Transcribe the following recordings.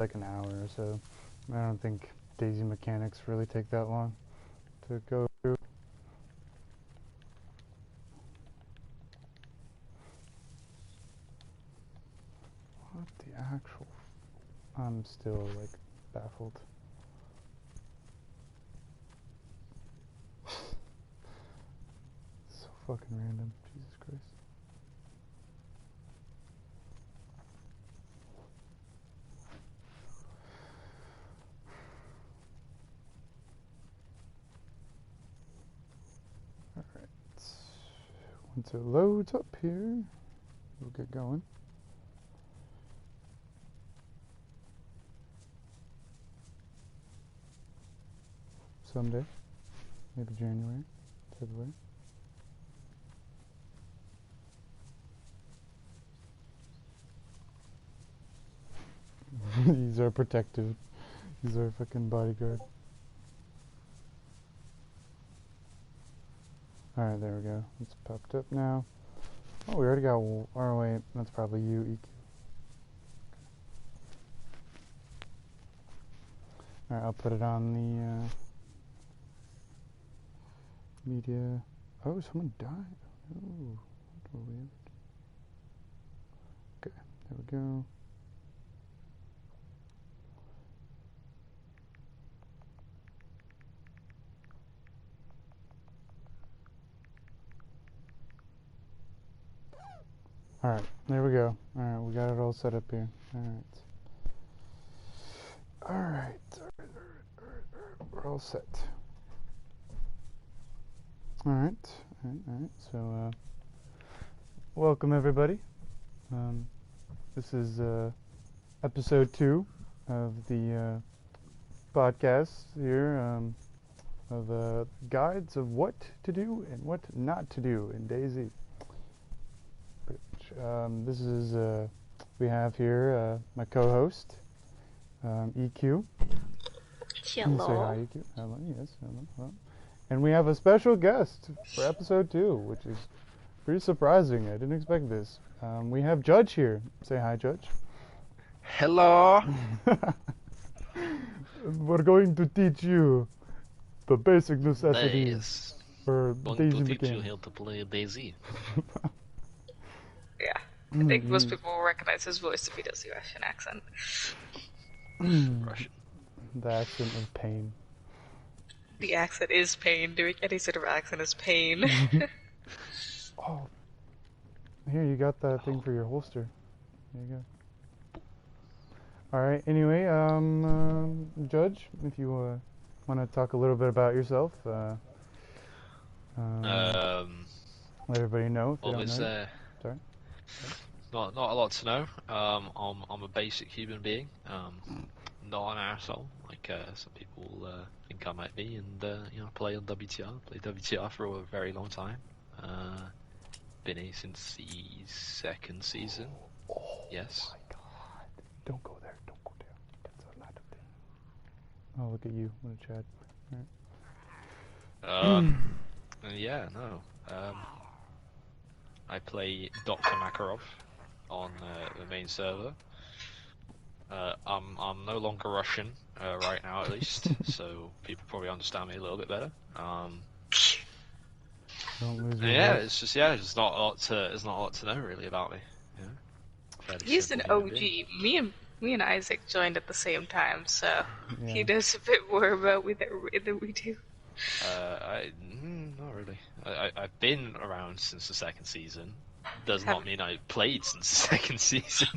like an hour or so. I don't think Daisy mechanics really take that long to go through. What the actual... I'm still, like, baffled. So fucking random. Jesus Christ. Alright. Once it loads up here, we'll get going. Someday. Maybe January, February. He's our protective. He's our fucking bodyguard. Alright, there we go. It's popped up now. Oh, we already got... Oh, wait. That's probably you, EQ. Alright, I'll put it on the media. Oh, someone died. Oh, that's weird. Okay, there we go. Alright, there we go. Alright, we got it all set up here. Alright. Alright, we're all set. Alright, so, welcome everybody. This is, episode 2 of the, podcast here, of, guides of what to do and what not to do in Dayz. This is, we have here, my co-host, EQ. Hello. Say hi, EQ. Hello, yes, hello. And we have a special guest for episode 2, which is pretty surprising. I didn't expect this. We have Judge here. Say hi, Judge. Hello. We're going to teach you the basic necessities Nice. for Going Dayz to teach you mechanics. how to play Dayz. Yeah, I think most people will recognize his voice if he does the Russian accent. Russian. The accent of pain. The accent is pain. Doing any sort of accent is pain. Oh, here, you got that thing for your holster. There you go. Alright, anyway, Judge, if you want to talk a little bit about yourself, let everybody know if they Well, don't there's know. Sorry? not a lot to know. I'm a basic human being. Not an asshole like some people think I might be, and play on WTR. Played WTR for a very long time. Been here since the 2nd season. Oh, Yes. my God. Don't go there. Don't go there. That's a lot of things. Oh, look at you. What a Chad. Alright. Yeah, no. I play Dr. Makarov on the main server. I'm no longer Russian right now, at least, so people probably understand me a little bit better. Don't lose your Yeah, voice. there's not a lot to know really about me. Yeah. Fairly He's an simple human being. OG. Me and Isaac joined at the same time, so Yeah. he knows a bit more about me than we do. Not really. I've been around since the 2nd season. Does not mean I played since the 2nd season.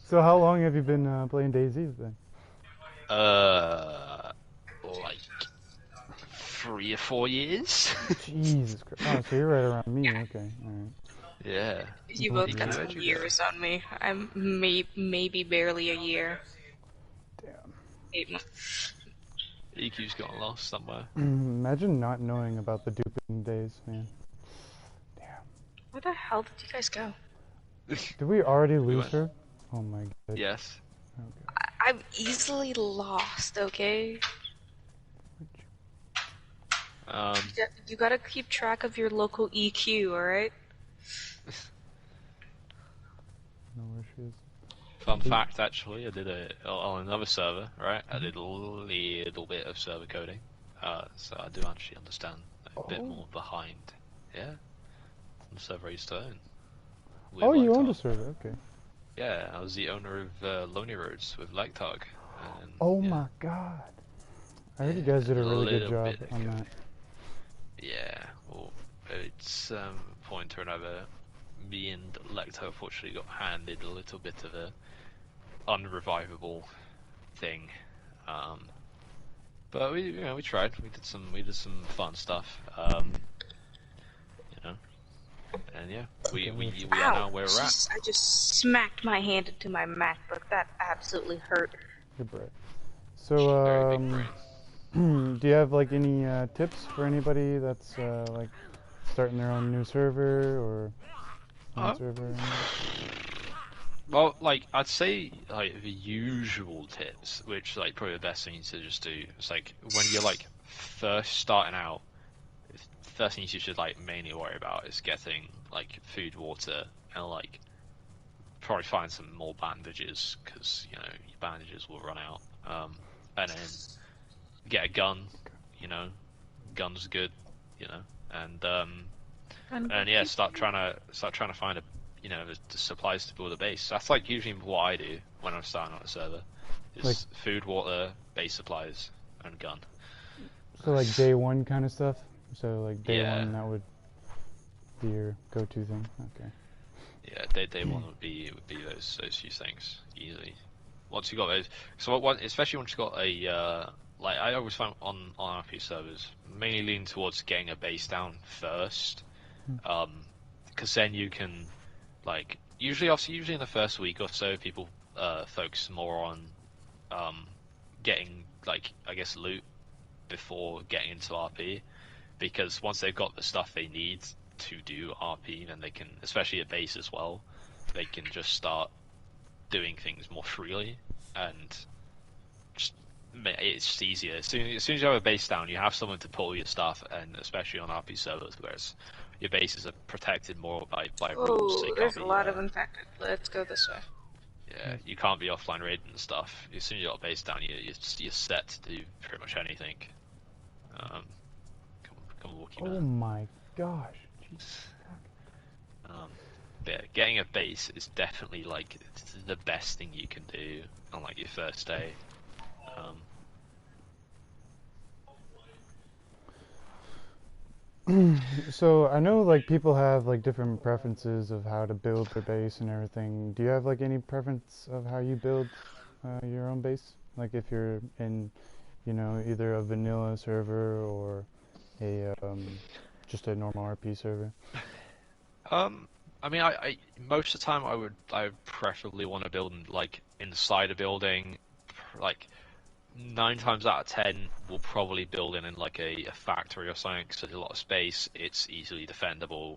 So how long have you been playing Dayz then? Like 3 or 4 years. Jesus Christ. Oh, so you're right around me. Okay, alright. Yeah. You both Yeah. got some years on me. I'm maybe barely a year. Damn. 8 months. EQ's gotten lost somewhere. Imagine not knowing about the duping days, man. Damn. Where the hell did you guys go? Did we already lose went. her? Oh my God. Yes. Okay. I'm easily lost, okay? You gotta keep track of your local EQ, alright? Know where she is. Fun fact, actually, I did on another server, right? I did a little bit of server coding, so I do actually understand a bit more behind. Yeah, on the server I used to own. Oh, you owned a server, okay. Yeah, I was the owner of Lonely Roads with Legtog. Oh my god. I heard you guys did a really good job on that. Yeah, well, it's point or another. Me and Lecter unfortunately got handed a little bit of a unrevivable thing, but we tried. We did some fun stuff, and yeah, we are now where we're at. I just smacked my hand into my MacBook. That absolutely hurt. Good break. So, Very big brain. do you have like any tips for anybody that's like starting their own new server or server? Well, like I'd say, like the usual tips, which like probably the best thing to just do. It's like when you're like first starting out, first things you should like mainly worry about is getting like food, water, and like probably find some more bandages because your bandages will run out. And then get a gun. Gun's good. And yeah, start trying to find the supplies to build a base. That's like usually what I do when I'm starting on a server. Is like, food, water, base supplies, and gun. So like day one kind of stuff. So like day one, that would be your go-to thing. Okay. Yeah, day one would be those few things easily. Once you got those, especially once you got a like I always find on RP servers mainly lean towards getting a base down first, because then you can like usually in the first week or so people focus more on getting like I guess loot before getting into RP, because once they've got the stuff they need to do RP, then they can, especially at base as well, they can just start doing things more freely, and just it's just easier. As soon as you have a base down, you have someone to pull your stuff, and especially on RP servers, whereas your bases are protected more by rules. Oh, there's a lot of infected. Let's go this way. Yeah, you can't be offline raiding and stuff. As soon as you got a base down, you're set to do pretty much anything. Come walkie man. Oh my gosh. Yeah, getting a base is definitely like the best thing you can do on like your first day. So I know like people have like different preferences of how to build their base and everything. Do you have like any preference of how you build your own base? Like if you're in, either a vanilla server or a just a normal RP server. I mean, I most of the time I would preferably want to build like inside a building. Like 9 times out of 10, we'll probably build in like a factory or something, because there's a lot of space. It's easily defendable,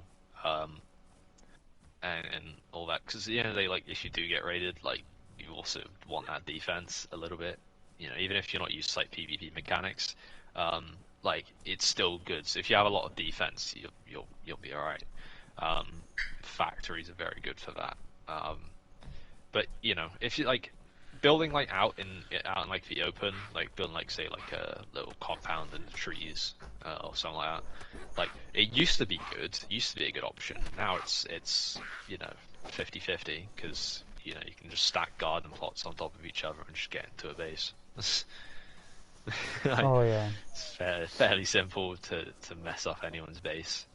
and all that. Because they like if you do get raided, like you also want that defense a little bit. Even if you're not used to like PvP mechanics, like it's still good. So if you have a lot of defense, you'll be all right. Factories are very good for that. But if you like building like out in like the open, like building like say like a little compound in the trees or something like that, like it used to be good. It used to be a good option. Now it's 50-50, because you can just stack garden plots on top of each other and just get into a base. Like, oh yeah, it's fairly simple to mess up anyone's base.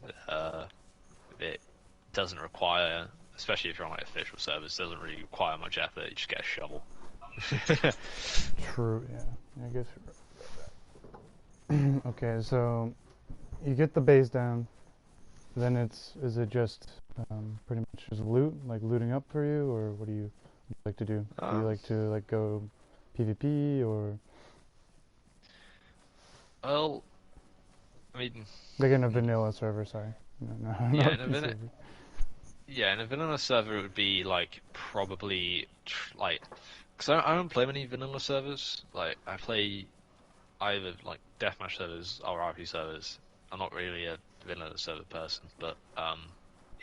It doesn't require, especially if you're on like official servers, doesn't really require much effort. You just get a shovel. True. Yeah, I guess you're right about that. Okay, so you get the base down, then is it just pretty much just loot, like looting up for you, or what do you like to do? Do you like to like go PvP or? Well, I mean, like in a vanilla server, sorry. No, yeah, in a vanilla server it would be like probably like, because I don't play many vanilla servers. Like I play either like deathmatch servers or RP servers. I'm not really a vanilla server person, but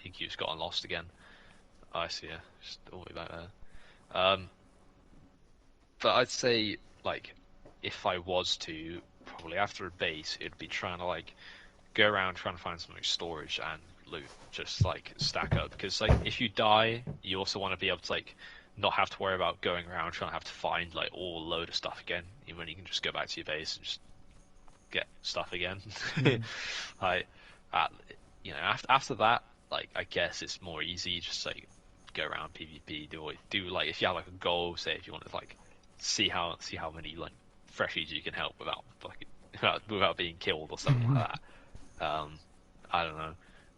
EQ's gotten lost again. Oh, I see, yeah, just all the way back there. Um, but I'd say like if I was to probably after a base, it'd be trying to like go around trying to find some like storage and loot, just like stack up. Because like if you die, you also want to be able to like not have to worry about going around trying to have to find like all load of stuff again. Even when you can just go back to your base and just get stuff again. Like, uh, you know, after that, like I guess it's more easy. Just like go around PvP, do like if you have like a goal, say if you want to like see how many like freshies you can help without like without being killed or something like that. I don't know.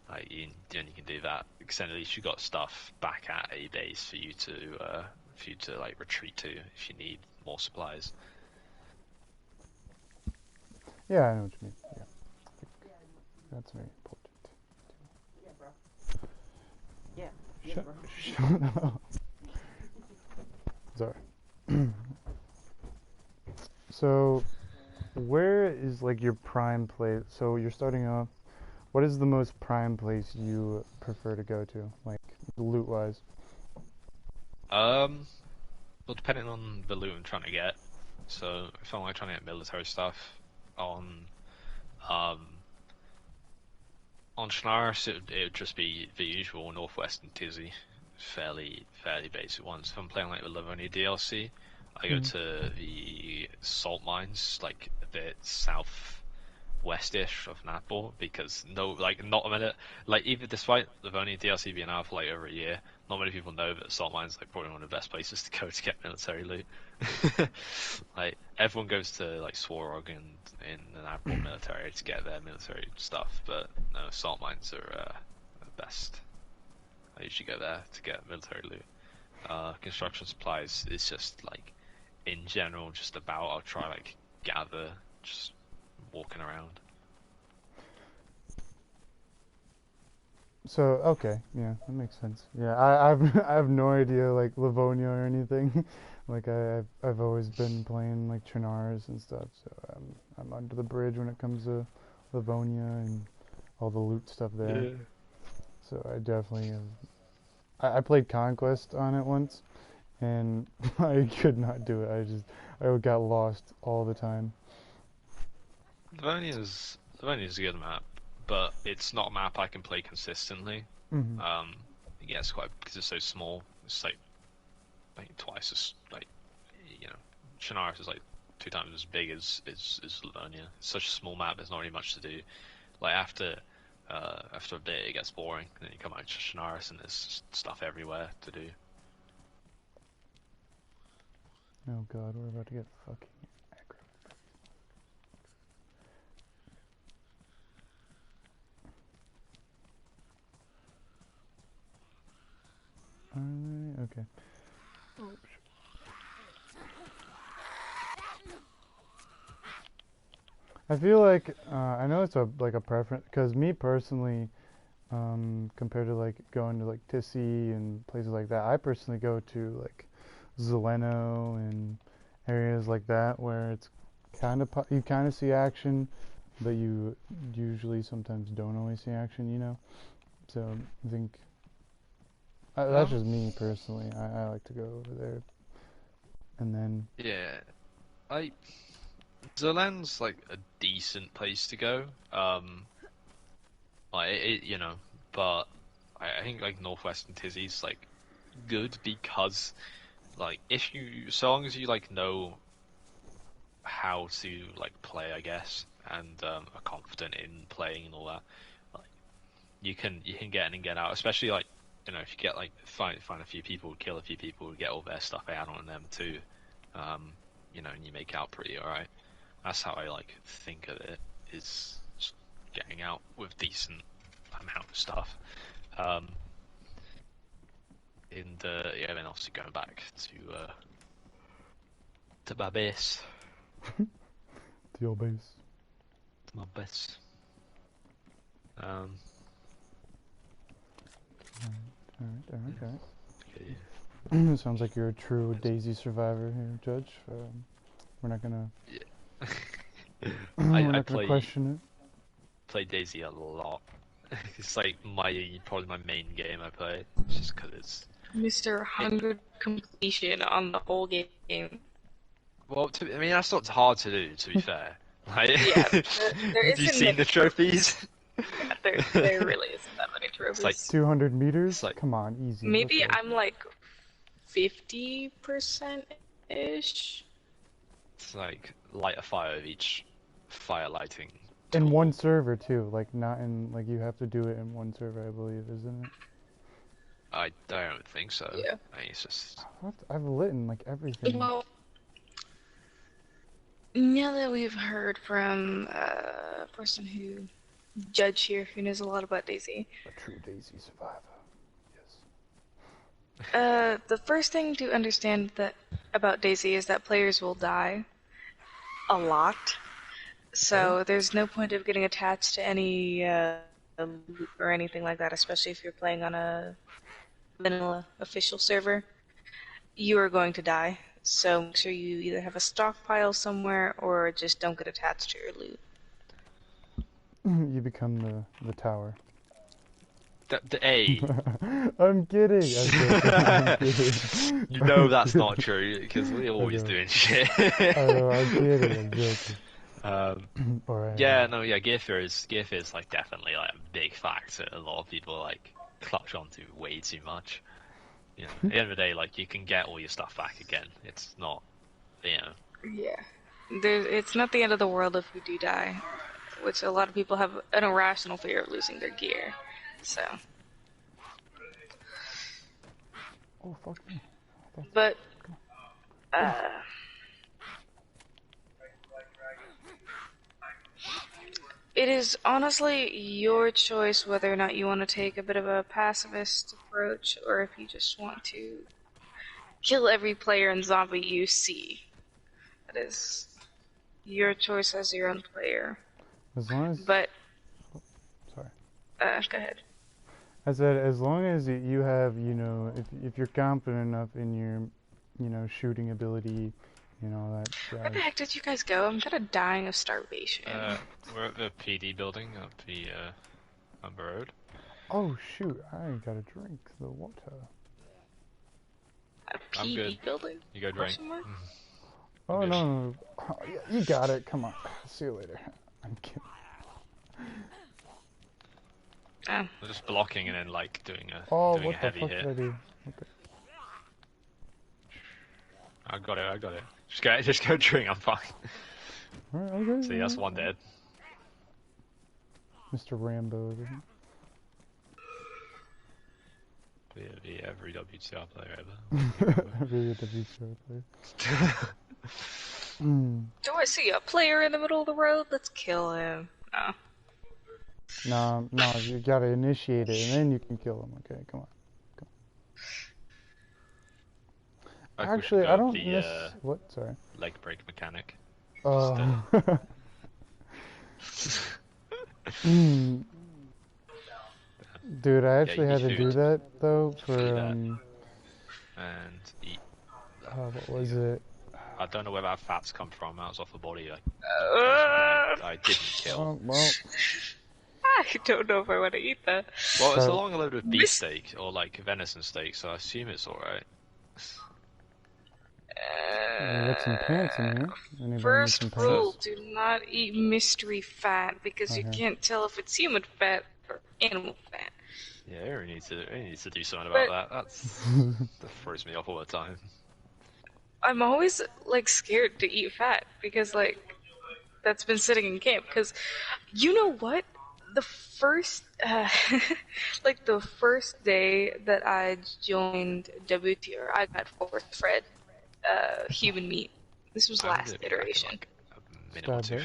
Like you can do that because then at least you got stuff back at a base for you to like retreat to if you need more supplies. Yeah, I know what you mean. Yeah, I think that's very important. Yeah, bro. Yeah. Yeah, Shut, bro. shut up. Sorry. So, where is like your prime place? So you're starting off. What is the most prime place you prefer to go to, like loot-wise? Well, depending on the loot I'm trying to get. So if I'm like trying to get military stuff on um on Shanaris, it would just be the usual Northwestern Tizzy, fairly basic ones. If I'm playing like the Livonia DLC, I go to the salt mines, like a bit southwestish of Naples, because not a minute, like even despite Livonia DLC being out for like over a year, not many people know that salt mines like probably one of the best places to go to get military loot. Like everyone goes to like Swarog and in the Naples military to get their military stuff, but no, salt mines are the best. I usually go there to get military loot. Construction supplies is just like in general just about I'll try like gather just walking around. So okay, yeah, that makes sense. Yeah, I have no idea like Livonia or anything. Like I've always been playing like Chernars and stuff, so I'm under the bridge when it comes to Livonia and all the loot stuff there. Yeah. So I definitely have. I played Conquest on it once, and I could not do it. I got lost all the time. Livonia's a good map, but it's not a map I can play consistently. Hmm. It gets quite because it's so small. It's like twice as like Chernarus is like 2 times as big as Livonia. It's such a small map. There's not really much to do. Like after a bit, it gets boring. And then you come out to Chernarus and there's stuff everywhere to do. Oh God, we're about to get fucking aggro. Okay. I feel like I know it's a preference because me personally, compared to like going to like Tissy and places like that, I personally go to like Zeleno and areas like that where it's you kind of see action, but you usually sometimes don't always see action, you know. So I think that's just me personally. I like to go over there, and then Yeah, I Zolan's like a decent place to go. Like but I think like Northwestern Tizzy's like good because like if you so long as you like know how to like play, I guess, and are confident in playing and all that, like you can get in and get out. Especially like if you get like find a few people, kill a few people, get all their stuff out on them too. And you make out pretty alright. That's how I like think of it, is just getting out with decent amount of stuff. Then obviously going back to my base, to your base. to my base. Alright. Okay. Sounds like you're a true Daisy survivor here, Judge. We're not gonna. Yeah. We're I not gonna question play Daisy a lot. It's like probably my main game I play, just because it's Mr. 100 completion on the whole game. Well, I mean, that's not hard to do, to be fair. Like, Yeah, there have you isn't seen many the trophies? Yeah, there really isn't that many It's like, trophies. 200 meters? it's like, Come on, easy. Maybe Let's go. I'm like 50%-ish. it's like light a fire with each fire lighting. In tool. one server too, like not in, like you have to do it in one server, I believe, isn't it? I don't think so. Yeah. I mean, it's just. What? I've lit in like everything. Well, now that we've heard from a person who judge here who knows a lot about Daisy, A true Daisy survivor. Yes. the first thing to understand about Daisy is that players will die a lot. So there's no point of getting attached to any loot or anything like that, especially if you're playing on a vanilla official server. You are going to die. So make sure you either have a stockpile somewhere or just don't get attached to your loot. You become the tower. The A. I'm kidding. I'm kidding. You know that's not true because we're always know. doing shit. I know, I'm kidding. I'm joking. Alright. Yeah, no, yeah, gear fear is like definitely like a big factor. A lot of people like clutch onto way too much. You know, at the end of the day, like you can get all your stuff back again. It's not, you know. Yeah. It's not the end of the world if you do die, which a lot of people have an irrational fear of losing their gear. So. Oh, fuck me. But, it is honestly your choice whether or not you want to take a bit of a pacifist approach or if you just want to kill every player in zombie you see. That is your choice as your own player. As long as... But, sorry. Go ahead. I said, as long as you have, you know, if you're confident enough in your, you know, shooting ability, you know, that Where jazz. the heck did you guys go? I'm kind of dying of starvation. We're at the PD building up the Humber Road. Oh, shoot, I gotta drink the water. A I'm PD good. building? You go drink. Question mark? Oh, Good. no. Oh, yeah, you got it. Come on. See you later. I'm kidding. Oh. We're just blocking and then like doing a Oh, doing a what the heavy fuck hit. did I do? Okay. I got it. Just go drink. I'm fine. Alright, okay. See, that's one dead. Mr. Rambo. The every WTR player ever. Really a WCR player. Do I see a player in the middle of the road? Let's kill him. Oh. No, you gotta initiate it and then you can kill him. Okay, come on. Actually, I don't miss... What? Sorry. Leg break mechanic. Dude, I actually Yeah, had to do that though for and eat. what was it? I don't know where that fat's come from. That was off the body. I didn't kill. Oh, well, I don't know if I want to eat that. Well, it's So- along a load of beefsteak or like venison steak, so I assume it's alright. we got some pants in here. Anybody need First some rule, pants? do not eat mystery fat because you Okay. can't tell if it's human fat or animal fat. Yeah, Aaron needs to do something about that. That throws me off all the time. I'm always like scared to eat fat because like that's been sitting in camp. Because you know what? The first like the first day that I joined WTR, I got force-fed human meat. This was I last did it back in, iteration. like, a minute or two.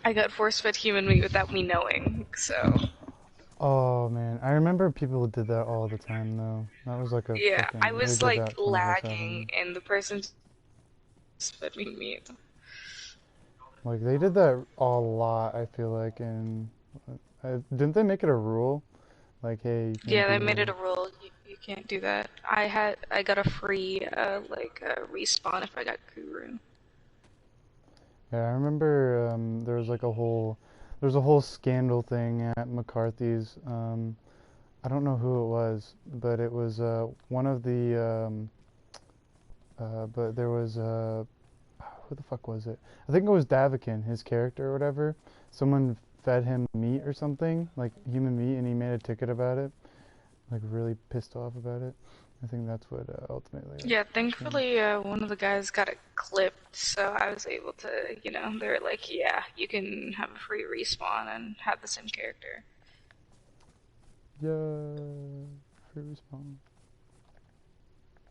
I got force-fed human meat without me knowing. So Oh man, I remember people did that all the time though. That was like a yeah, fucking, I they was did like that 24/7. lagging, and the person just fed me meat. Like they did that a lot. I feel like, and didn't they make it a rule? Like, hey, you can't Yeah, they do made that. it a rule. You can't do that. I got a free respawn if I got Kuru. Yeah, I remember there was like a whole scandal thing at McCarthy's. I I don't know who it was, but it was one of the but there was who the fuck was it? I think it was Davakin, his character or whatever. Someone fed him meat or something, like human meat, and he made a ticket about it. Like really pissed off about it. I think that's what ultimately. Yeah, thankfully, one of the guys got it clipped, so I was able to, they're like, yeah, you can have a free respawn and have the same character. Yeah, free respawn.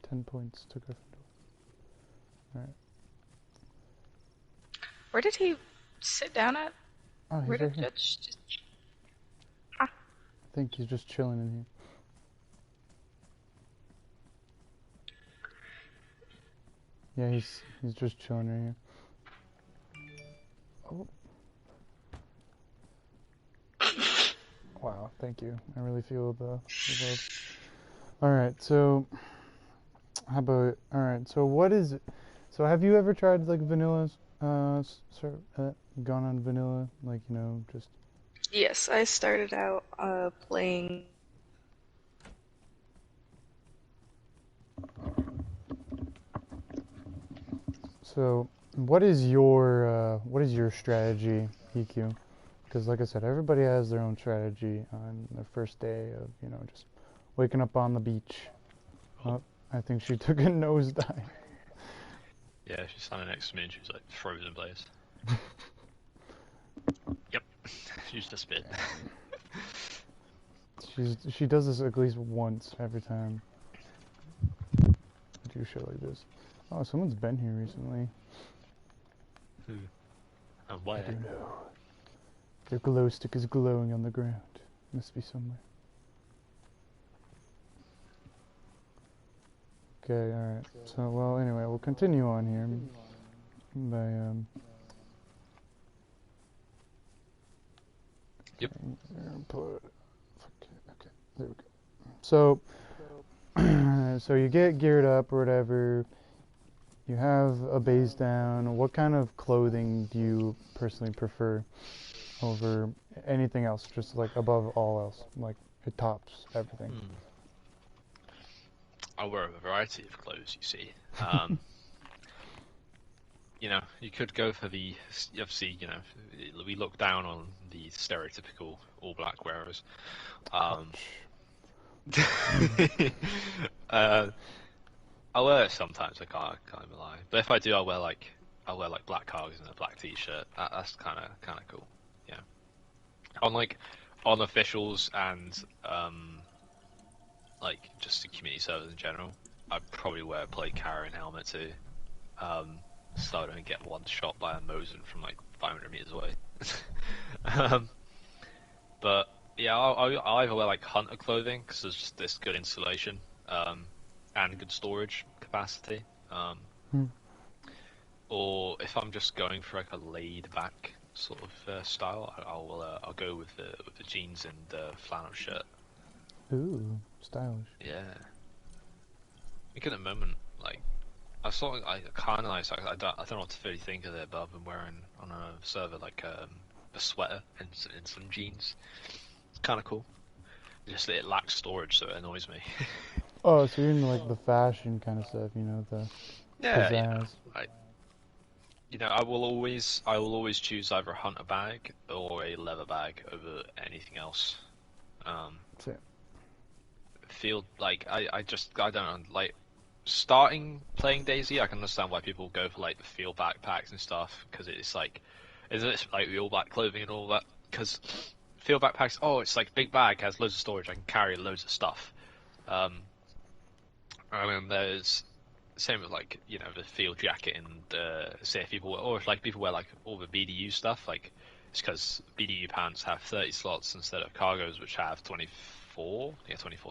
10 points to Gryffindor. Alright. Where did he sit down at? Oh, he's Where right did here. Judge just... I think he's just chilling in here. Yeah, he's just chilling right here. Oh. Wow, thank you. I really feel the love. Alright, so how about so what is it? So have you ever tried like vanilla gone on vanilla, like, just Yes, I started out playing... So what is your strategy, EQ? Because like I said, everybody has their own strategy on their first day of, just waking up on the beach. Oh, I think she took a nosedive. Yeah, she's standing next to me and she's like frozen place. Yep, she used to spit. She does this at least once every time I do shit like this. Oh, someone's been here recently. Who? And where? I don't know. Their glow stick is glowing on the ground. Must be somewhere. Okay, alright. So, well, anyway, we'll continue on here by, Yep. Okay, there we go. So, so you get geared up or whatever. You have a base down. What kind of clothing do you personally prefer over anything else? Just like above all else, like it tops everything. I wear a variety of clothes, you see. You could go for obviously, we look down on the stereotypical all-black wearers. I wear it sometimes. I can't even lie. But if I do, I wear like black cargos and a black t-shirt. That's kind of cool. Yeah. On officials and like just the community servers in general, I'd probably wear a plate carrying helmet too. So I don't get one shot by a Mosin from like 500 meters away. But yeah, I'll either wear like hunter clothing because there's just this good insulation and good storage capacity. Or if I'm just going for like a laid back sort of style, I'll go with the jeans and the flannel shirt. Ooh, stylish. Yeah. I think at the moment, like, I kind of like, I don't know what to really think of it, but I've been wearing on a server like a sweater and some jeans. It's kind of cool. Just it lacks storage, so it annoys me. Oh, so you're into like the fashion kind of stuff, the pizzazz. I will always choose either a hunter bag or a leather bag over anything else. That's it. Feel like I don't know, like starting playing Daisy, I can understand why people go for like the field backpacks and stuff because it's like the all black clothing and all that. Because field backpacks, it's like big bag has loads of storage, I can carry loads of stuff. And then there's same with like the field jacket and say if people wear like all the BDU stuff, like it's because BDU pants have 30 slots instead of cargos which have 24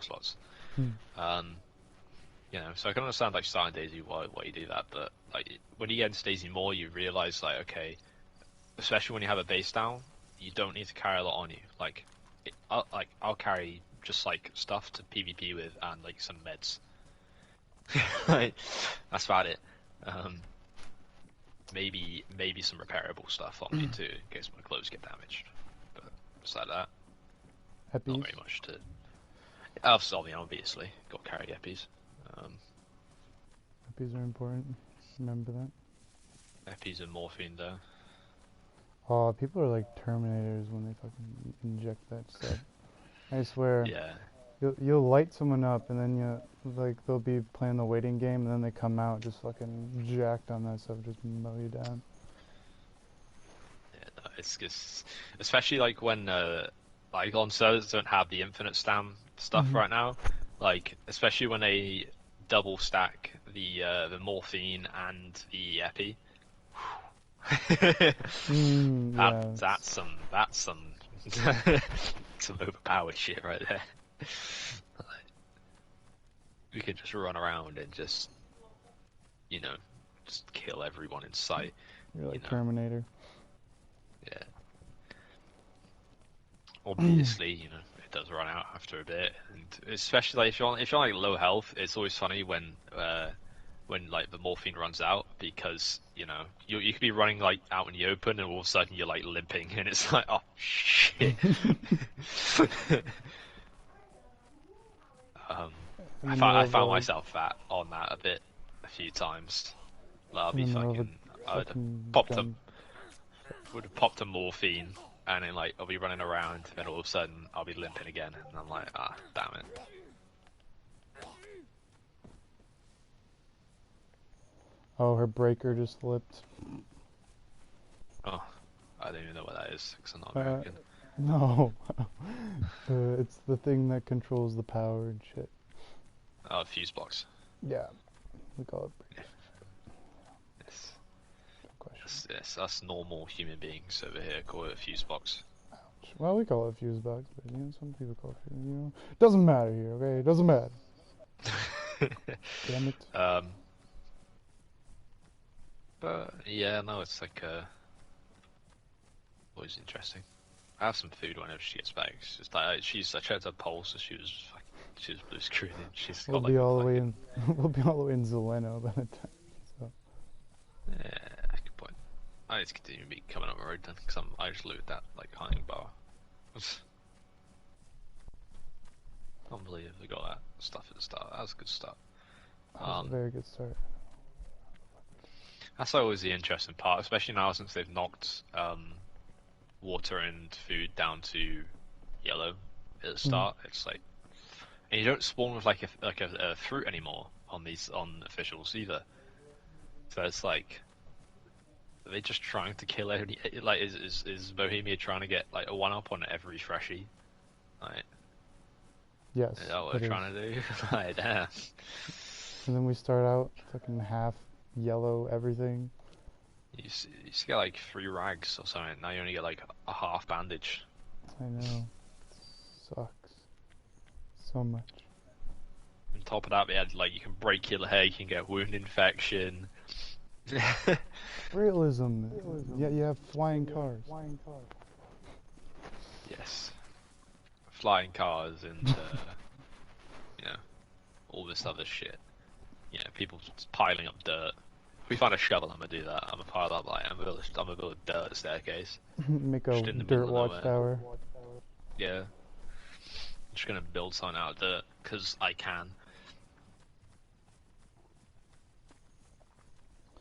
slots. So I can understand like starting Daisy why you do that, but like when you get into Daisy more, you realize like okay, especially when you have a base down, you don't need to carry a lot on you. I'll carry just like stuff to PvP with and like some meds. Like, that's about it. Maybe some repairable stuff on me too, in case my clothes get damaged. But besides that, not very much to. Obviously, got to carry eppies. Eppies are important. Remember that. Eppies and morphine though. Oh, people are like Terminators when they fucking inject that stuff. I swear. Yeah. You'll light someone up and then they'll be playing the waiting game and then they come out just fucking jacked on that stuff, just mow you down. Yeah, no, it's just, especially like when like on servers that don't have the infinite stam stuff right now, like especially when they double stack the morphine and the epi. Yeah. That's some some overpowered shit right there. We could just run around and just just kill everyone in sight. You're like Terminator. Yeah. Obviously, it does run out after a bit, and especially like, if you're like low health, it's always funny when like the morphine runs out, because you could be running like out in the open and all of a sudden you're like limping and it's like, oh shit. I found myself on that a few times. Like, would have popped a morphine, and then like I'll be running around, and all of a sudden I'll be limping again, and I'm like, damn it. Oh, her breaker just flipped. Oh, I don't even know what that is, because I'm not American. No. It's the thing that controls the power and shit. Oh, fuse box. Yeah, we call it breaker. Yes. Yes, us normal human beings over here call it a fuse box. Ouch. Well, we call it a fuse box, but some people call it doesn't matter here, okay? It doesn't matter. Damn it. But yeah, no, it's like always interesting. I have some food whenever she gets back. It's just like I checked her pulse, so she was blue screening. We'll be all the way in Zeleno by the time. So. Yeah, good point. I need to continue to be coming up the road then, because I just looted that like hunting bar. Unbelievable, we got that stuff at the start. That was a good start. That was a very good start. That's always the interesting part, especially now since they've knocked water and food down to yellow at the start. It's like, and you don't spawn with like a fruit anymore on officials either. So it's like, are they just trying to kill every, like is Bohemia trying to get like a 1-up on every freshie? Like, yes. Is that what they're trying to do? Like, damn. And then we start out fucking half yellow everything. You used to get like 3 rags or something. Now you only get like a half bandage. I know. It sucks so much. On top of that, they had like, you can break your leg, you can get wound infection. Realism. Yeah, you have flying cars. Yes. Flying cars and all this other shit. People just piling up dirt. If we find a shovel, I'm gonna do that. I'm gonna pile up I'm gonna build a dirt staircase. Make a dirt watchtower. Yeah. I'm just gonna build something out of dirt because I can.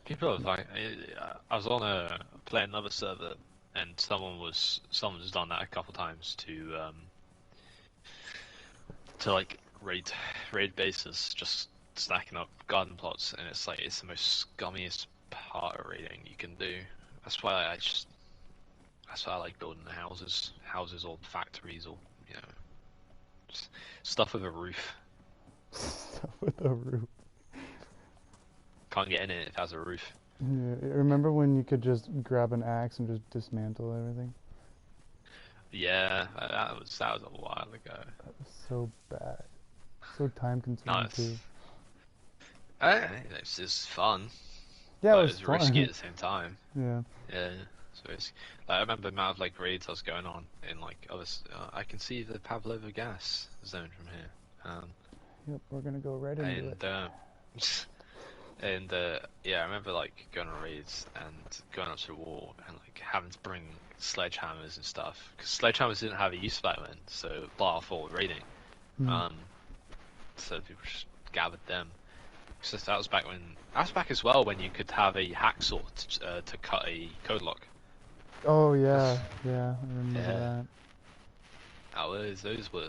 People are like, I was on playing another server, and someone's done that a couple times to like raid bases, just stacking up garden plots, and it's like, it's the most scummiest part of raiding you can do. That's why I like building the houses or factories, or just stuff with a roof. Stuff with a roof. Can't get in it if it has a roof. Yeah, remember when you could just grab an axe and just dismantle everything? Yeah, that was a while ago. That was so bad. So time consuming too. It's just fun. Yeah, but it was it's fun. risky at the same time. Yeah. Yeah. So it's, like, I remember the amount of like raids I was going on in like I can see the Pavlova gas zone from here. Yep, we're gonna go right into it. And yeah, I remember like going on raids and going up to the wall and like having to bring sledgehammers and stuff, because sledgehammers didn't have a use back then, so bar for raiding. Mm. So people just gathered them. So that was back as well when you could have a hacksaw to cut a code lock. Oh yeah, yeah, I remember Yeah. that. Those were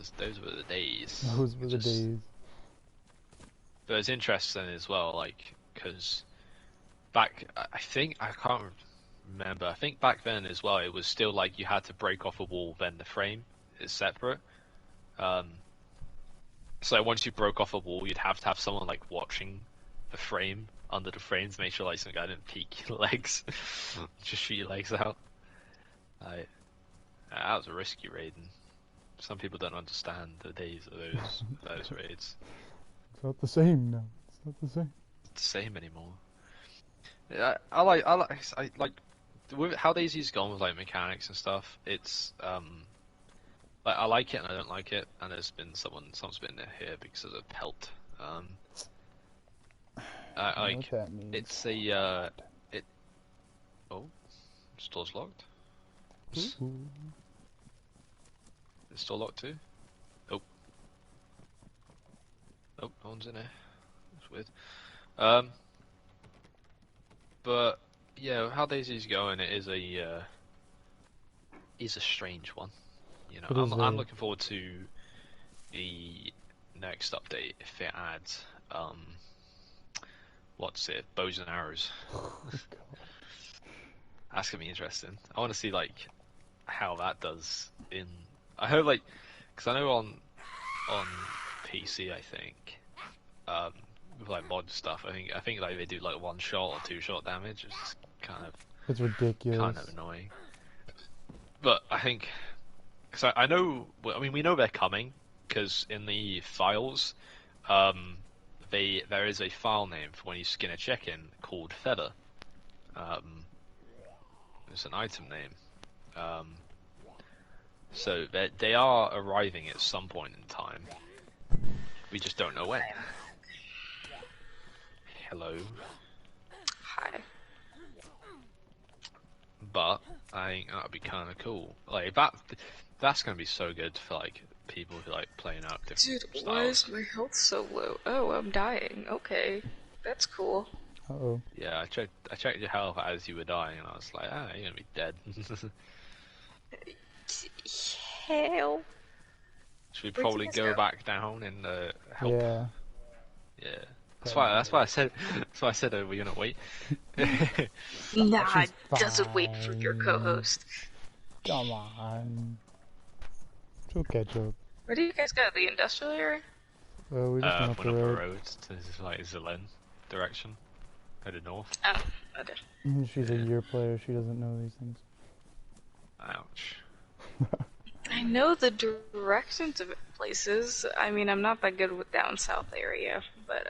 the days. Those were the days. But it's interesting as well, like, because I can't remember. I think back then as well, it was still like you had to break off a wall, then the frame is separate. So once you broke off a wall, you'd have to have someone like watching the frame under the frame to make sure like some guy didn't peek your legs, just shoot your legs out. That was a risky raid, and some people don't understand the days of those raids. It's not the same now. It's not the same. It's the same anymore. I like with how Dayz's gone with like mechanics and stuff. It's like I like it and I don't like it, and there's been someone's been here because of the pelt. I know what that means. It's a store's locked. Ooh. The store locked too. Oh, no one's in there. That's weird. But yeah, how Dayz's going, it is a strange one. You know, I'm looking forward to the next update if it adds what's it, bows and arrows. Oh, God. That's gonna be interesting. I want to see like how that does in. I hope like, because I know on PC I think with like mod stuff I think like they do like 1 shot or 2 shot damage. It's kind of It's ridiculous. kind of annoying. But I think, because I know, I mean we know they're coming because in the files, there is a file name for when you skin a chicken called feather. It's an item name. So they are arriving at some point in time. We just don't know when. Hello. Hi. But I think that'd be kind of cool. Like that's gonna be so good for like people who like playing out different Dude, styles. why is my health so low? Oh, I'm dying. Okay, that's cool. Uh-oh. Yeah, I checked your health as you were dying, and I was like, you're gonna be dead. Hell. Should we Where'd probably you guys go go? back down and help? Yeah. Yeah. That's why I said. That's why I said we're gonna wait. Nah, it She's doesn't wait for your fine. co-host. Come on. She'll catch up. Where do you guys go? The industrial area? We just went up Went the up the road. road to like Zelen direction, headed north. Oh, okay. She's a year player. She doesn't know these things. Ouch. I know the directions of places. I mean, I'm not that good with down south area, but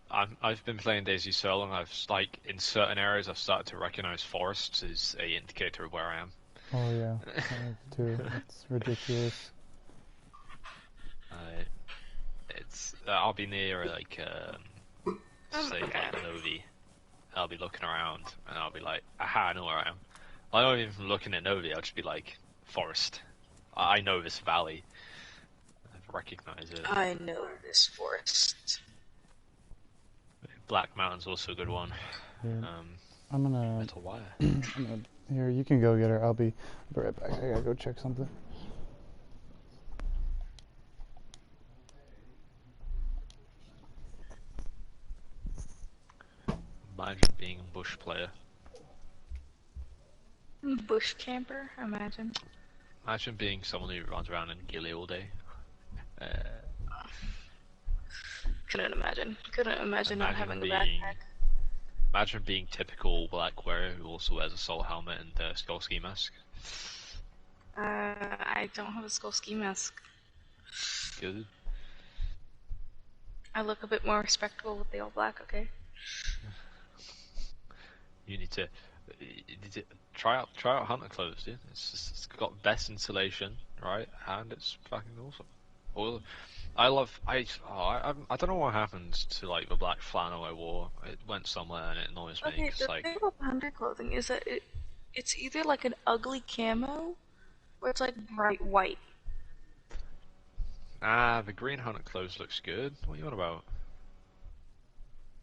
I've been playing Daisy so long. I've like in certain areas I've started to recognize forests as a indicator of where I am. Oh yeah, I have too. It's ridiculous. It's I'll be near like say Novi. I'll be looking around and I'll be like, aha, I know where I am. I don't even from looking at Novi. I'll just be like, forest. I know this valley. I recognize it. I know this forest. Black Mountain's also a good one. Yeah. I'm gonna. Metal wire. Here, you can go get her. I'll be right back. I gotta go check something. Imagine being a bush player. Bush camper, imagine. Imagine being someone who runs around in ghillie all day. Couldn't imagine. Couldn't imagine not having a being- backpack. Imagine being typical black wearer who also wears a soul helmet and a skull ski mask. I don't have a skull ski mask. Good. I look a bit more respectable with the all black, okay? You need to try out hunter clothes, dude. It's got best insulation, right? And it's fucking awesome. I don't know what happened to like the black flannel I wore. It went somewhere and it annoys me. Okay, 'Cause, the like, thing about hunter clothing is that it's either like an ugly camo or it's like bright white. Ah, the green hunter clothes looks good. What are you on about?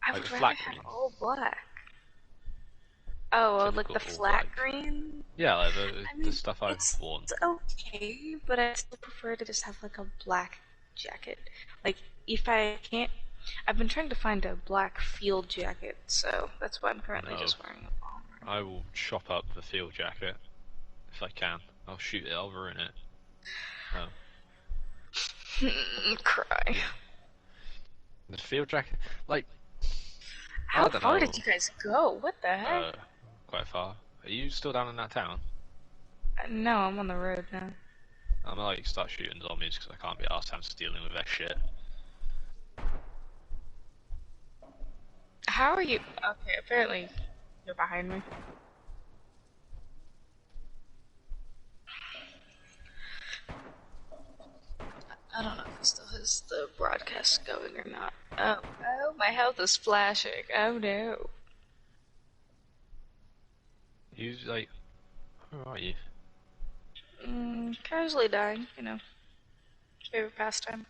I Like would the rather flat have green. all black. Oh, well, like Typical the all flat black. green? Yeah, like I the mean, stuff I've it's worn. okay, but I still prefer to just have like a black jacket. Like, if I can't, I've been trying to find a black field jacket, so that's why I'm currently No, just wearing a bomber. I will chop up the field jacket if I can. I'll shoot it. I'll ruin it. Oh, Cry. the field jacket, like How I don't far know. did you guys go? What the heck? Quite far. Are you still down in that town? No, I'm on the road now. I'm gonna like start shooting zombies because I can't be arsed having dealing with that shit. How are you? Okay, apparently you're behind me. I don't know if he still has the broadcast going or not. Oh, my health is flashing. Oh no. You like, who are you? Casually dying, you know. Favorite pastime.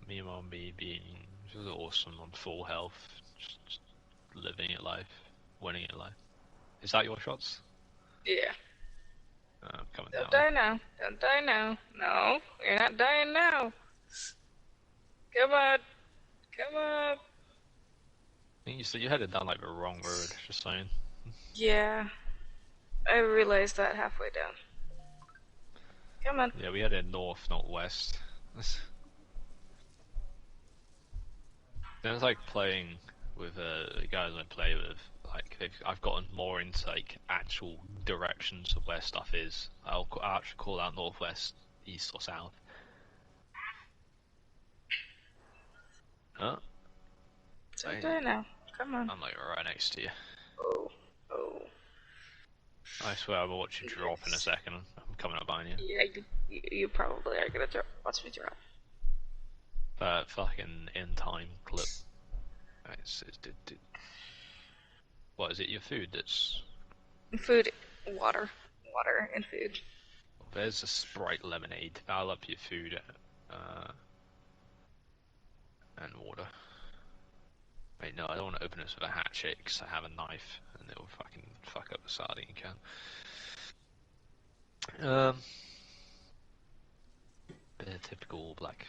Me and Mommy being just awesome on full health, just living your life, winning your life. Is that your shots? Yeah. I'm coming Don't down. die now. Don't die now. No, you're not dying now. Come on. Come on. I think you said you headed down like the wrong road. Just saying. Yeah. I realized that halfway down. Come on. Yeah, we headed north, not west. Then it's like playing with the guys I play with. Like I've gotten more into like actual directions of where stuff is. I'll actually call out northwest, east, or south. Huh? Don't die now. Come on. I'm like right next to you. Oh. Oh. I swear I'll watch you drop in a second. I'm coming up behind you. Yeah, you probably are gonna watch me drop. That fucking in time clip. What is it? Your food that's. Food, water, water, and food. There's a Sprite lemonade. I'll up your food uh, and water. Wait, no, I don't want to open this with a hatchet because I have a knife and it'll fucking fuck up the sardine can. Typical black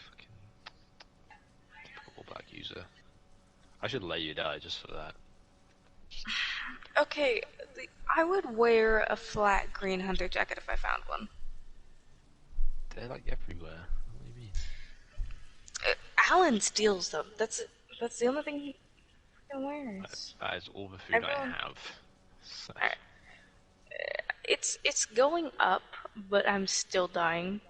typical black user. I should let you die just for that. Okay, I would wear a flat green hunter jacket if I found one. They're like everywhere. What do you mean? Alan steals them. That's the only thing he fucking wears. That is all the food Everyone- I have. So. Alright. It's going up, but I'm still dying.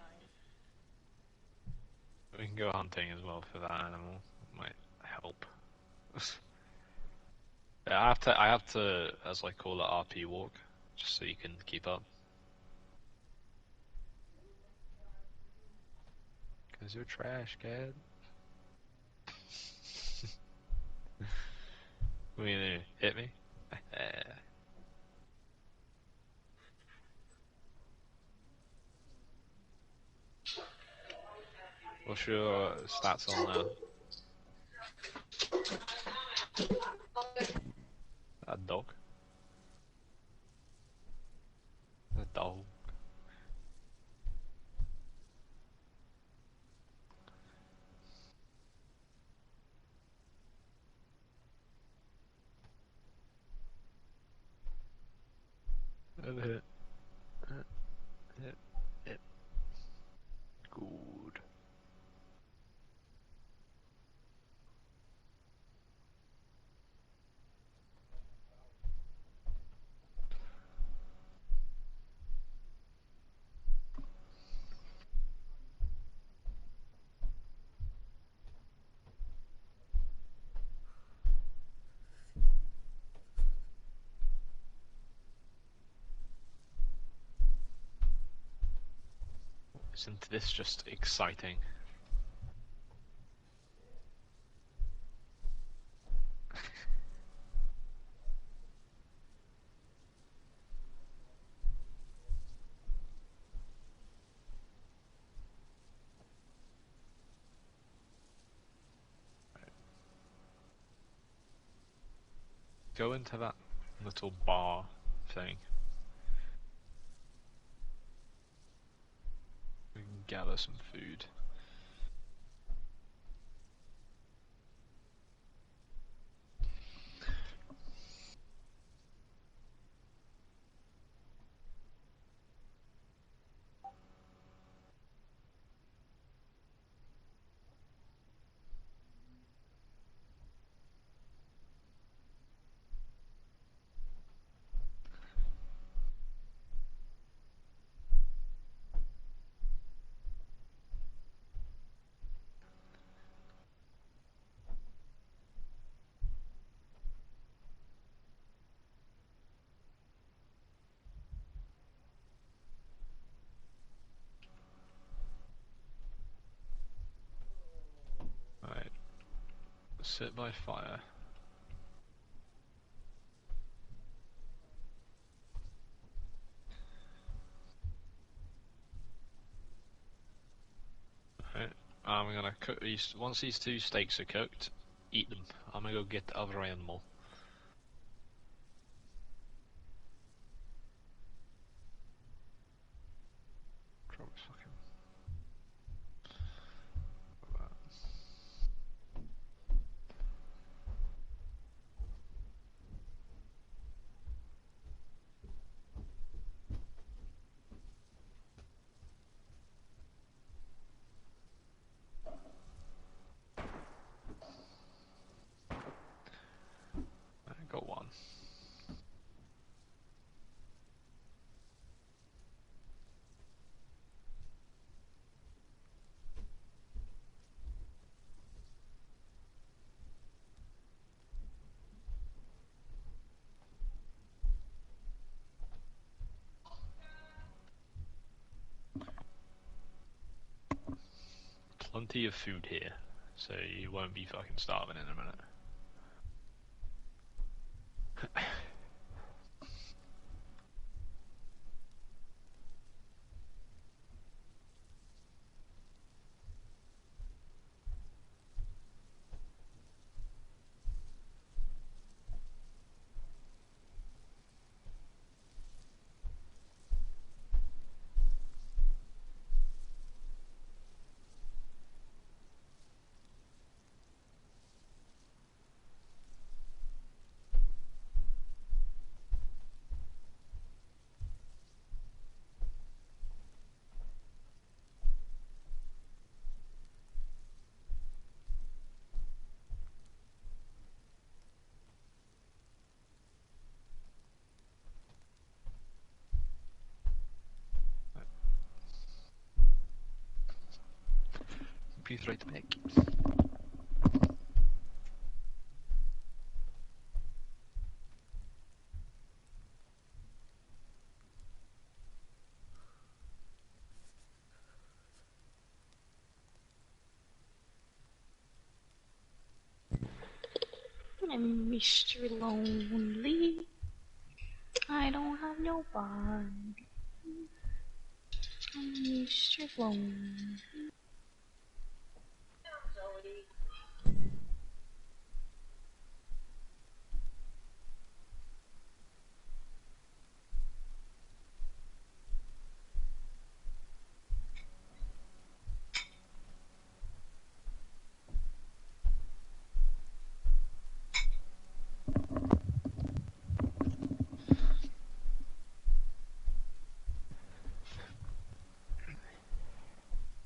We can go hunting as well for that animal. It might help. Yeah, I have to, as I call it, RP walk, just so you can keep up. Cause you're trash, kid. What are you gonna do? Hit me? What's your stats on now? A dog? A dog. Hit. Hit. Hit. Hit. Good. Isn't this just exciting? go into that little bar thing. We can gather some food. Right, sit by fire. Right, I'm gonna cook these. Once these 2 steaks are cooked, eat them. I'm gonna go get the other animal. Drop this fucking. I got 1. Plenty of food here, so you won't be fucking starving in a minute. Computer right to pick. I'm Mr. Lonely. I don't have nobody. I'm Mr. Lonely.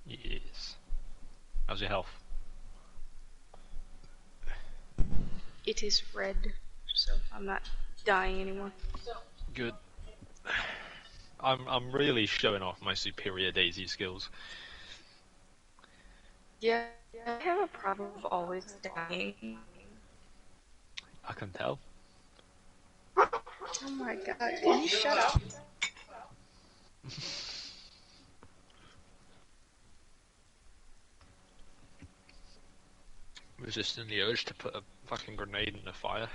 Yes. How's your health? It is red, so I'm not dying anymore. Good. I'm really showing off my superior Daisy skills. Yeah, I have a problem of always dying. I can tell. Oh my god, can you shut up? Resisting the urge to put a fucking grenade in the fire.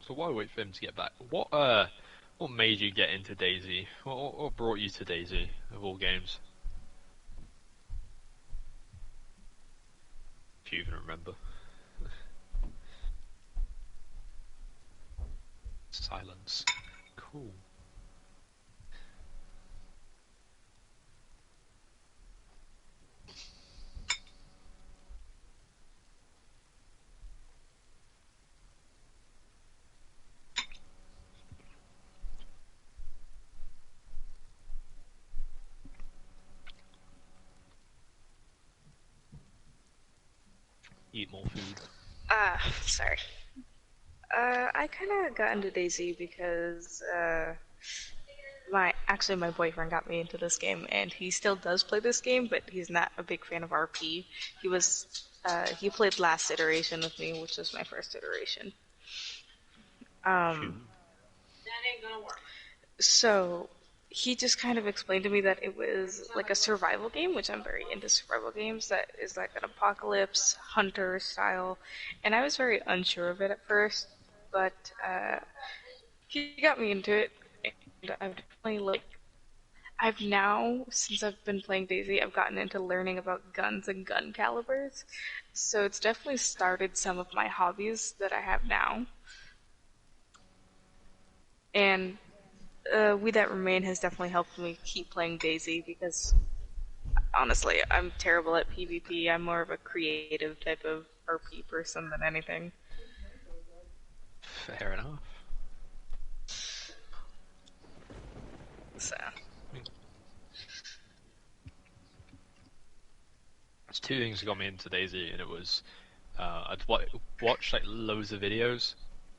So why wait for him to get back? What made you get into Daisy? What brought you to Daisy of all games? If you even remember. Silence. Cool. Eat more food. Sorry. I kind of got into Daisy because my boyfriend got me into this game, and he still does play this game, but he's not a big fan of RP. He played last iteration with me, which was my first iteration. Shoot. So he just kind of explained to me that it was like a survival game, which I'm very into survival games, that is like an apocalypse hunter style, and I was very unsure of it at first, but he got me into it, and I've now, since I've been playing Daisy, I've gotten into learning about guns and gun calibers, so it's definitely started some of my hobbies that I have now. And We That Remain has definitely helped me keep playing Daisy because, honestly, I'm terrible at PvP. I'm more of a creative type of RP person than anything. Fair enough. So, There's two things that got me into Daisy, and it was I'd watched like loads of videos,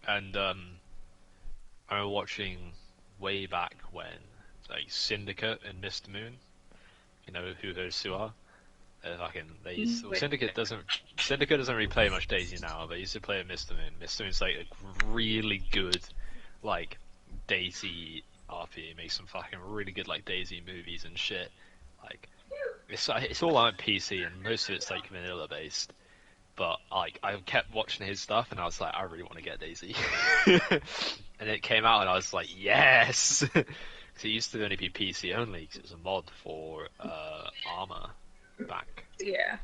and I remember watching way back when like Syndicate and Mr. Moon. You know who those two are? Syndicate doesn't really play much Daisy now, but he used to play Mr. Moon. Mr. Moon's like a really good like Daisy RP. He makes some fucking really good like Daisy movies and shit. Like it's all on PC and most of it's like vanilla based. But like I kept watching his stuff and I was like, I really want to get Daisy. And it came out and I was like, yes. Because it used to only be PC only because it was a mod for Armor yeah.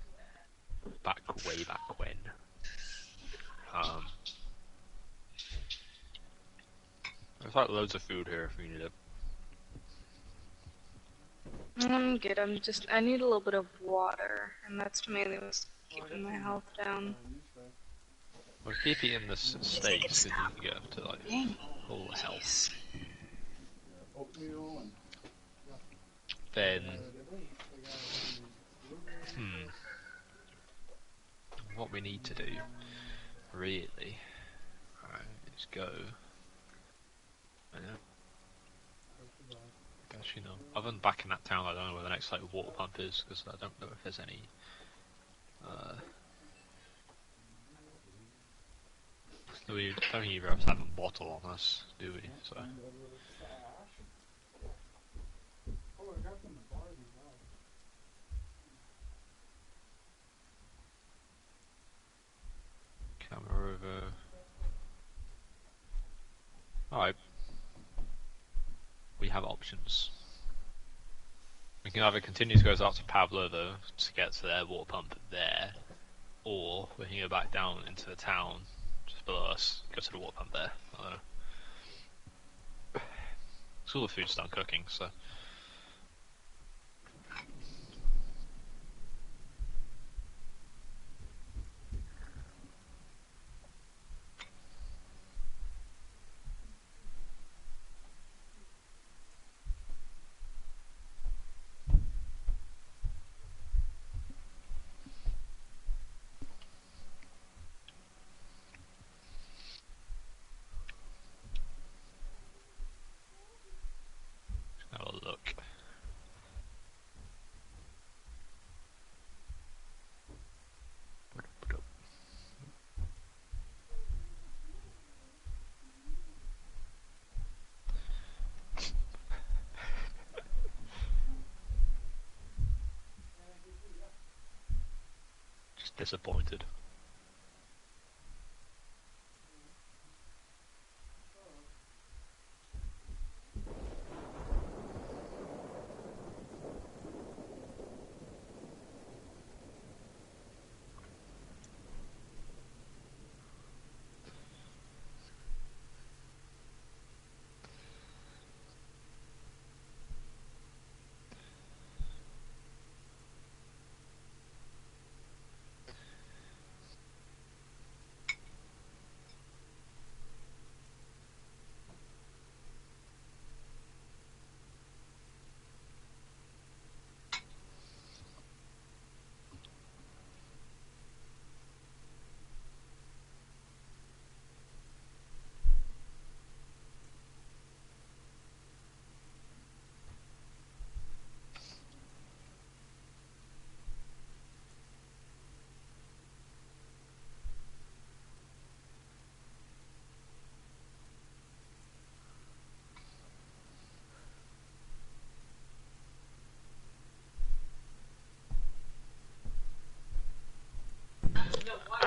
way back when. There's like loads of food here if you need it. I'm good. I need a little bit of water, and that's mainly what's keeping my health down. Well, keep eating the steaks because you can get up to like full health. Then, what we need to do, really, alright, is go. Actually, no. Other than back in that town, I don't know where the next like water pump is because I don't know if there's any. We don't think either of us have a bottle on us, do we? So. Camera over. Alright. We have options. We can either continue to go up to Pavlova to get to their water pump there, or we can go back down into the town just below us, go to the water pump there. I don't know. It's all the food's done cooking, so. Have a look. Just disappointed.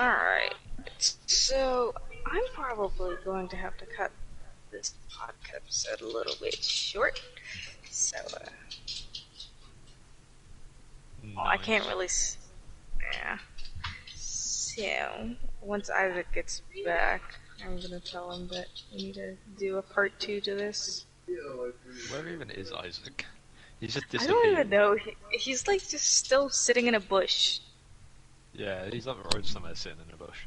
Alright. So, I'm probably going to have to cut this podcast episode a little bit short. So, well, I can't Nice. really. Yeah. So, once Isaac gets back, I'm gonna tell him that we need to do a part 2 to this. Where even is Isaac? He's just I don't even disappeared. know. He's like just still sitting in a bush. Yeah, he's on the road somewhere sitting in a bush.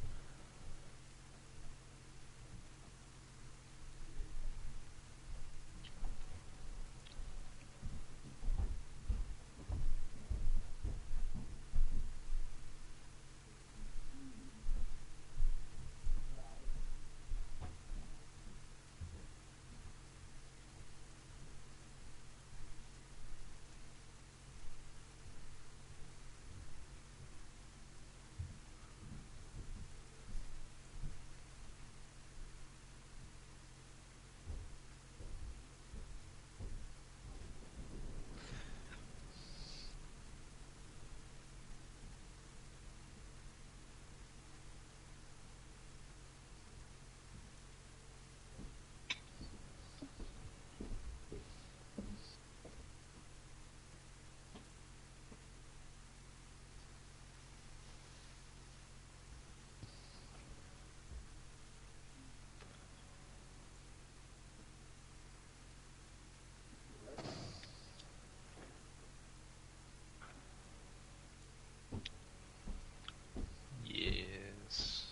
Yes.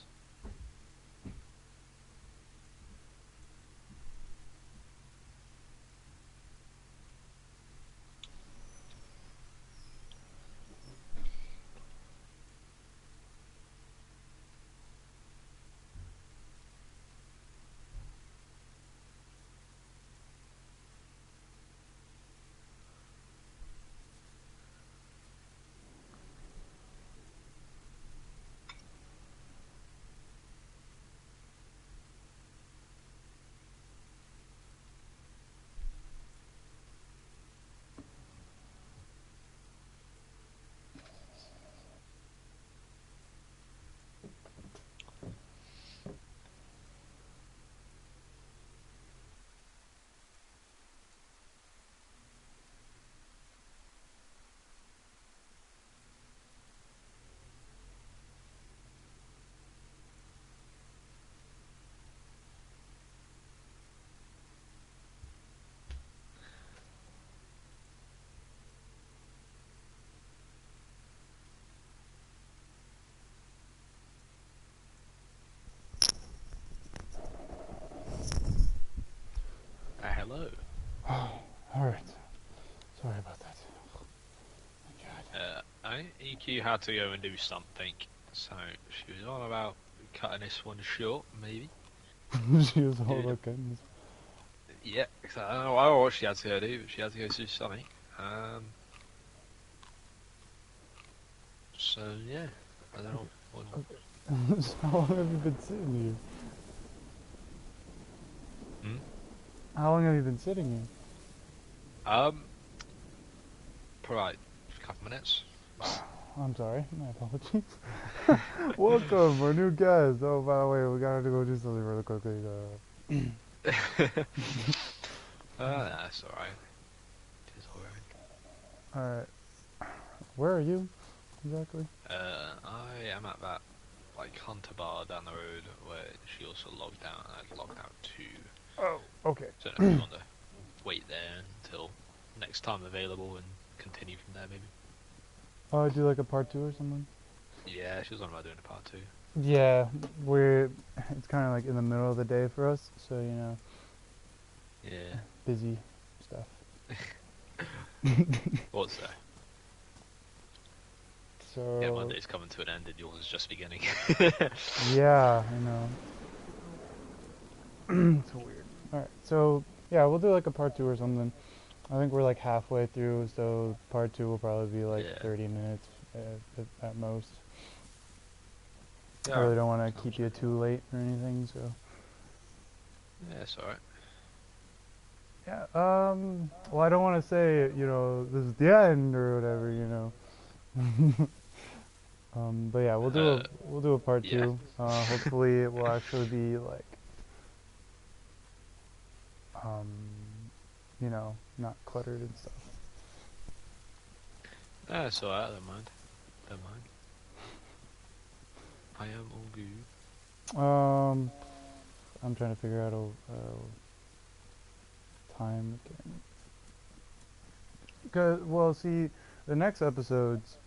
Hello. Alright. Sorry about that. God. EQ had to go and do something, so she was on about cutting this one short, maybe. She was all Yeah. looking. Yeah, 'cause I don't know what she had to go do, but she had to go do something. So yeah, I don't know. How long have you been sitting here? Hmm? How long have you been sitting here? Probably a couple minutes. I'm sorry, my apologies. Welcome, our new guest. Oh, by the way, we gotta go do something really quickly. That's alright. It's alright. Alright. Where are you, exactly? I am at that like hunter bar down the road where she also logged out, and I logged out too. Oh, okay. So I don't know if you want to wait there until next time available and continue from there, maybe. Do like a part 2 or something? Yeah, she was on about doing a part 2. Yeah, it's kind of like in the middle of the day for us, so, you know, Yeah. busy stuff. What's that? So, Yeah, Monday's coming to an end and yours is just beginning. yeah, I know. It's weird. Alright, so, yeah, we'll do like a part 2 or something. I think we're like halfway through, so part 2 will probably be like Yeah. 30 minutes at most. Yeah, I really don't want to sounds keep you good. too late or anything, so. Yeah, it's alright. Yeah, well, I don't want to say, you know, this is the end or whatever, you know. But yeah, we'll do a part yeah. 2. Hopefully it will actually be like, um, you know, not cluttered and stuff. That's alright, I don't mind. Don't mind. I am all good. I'm trying to figure out a time again. Well, see, the next episodes,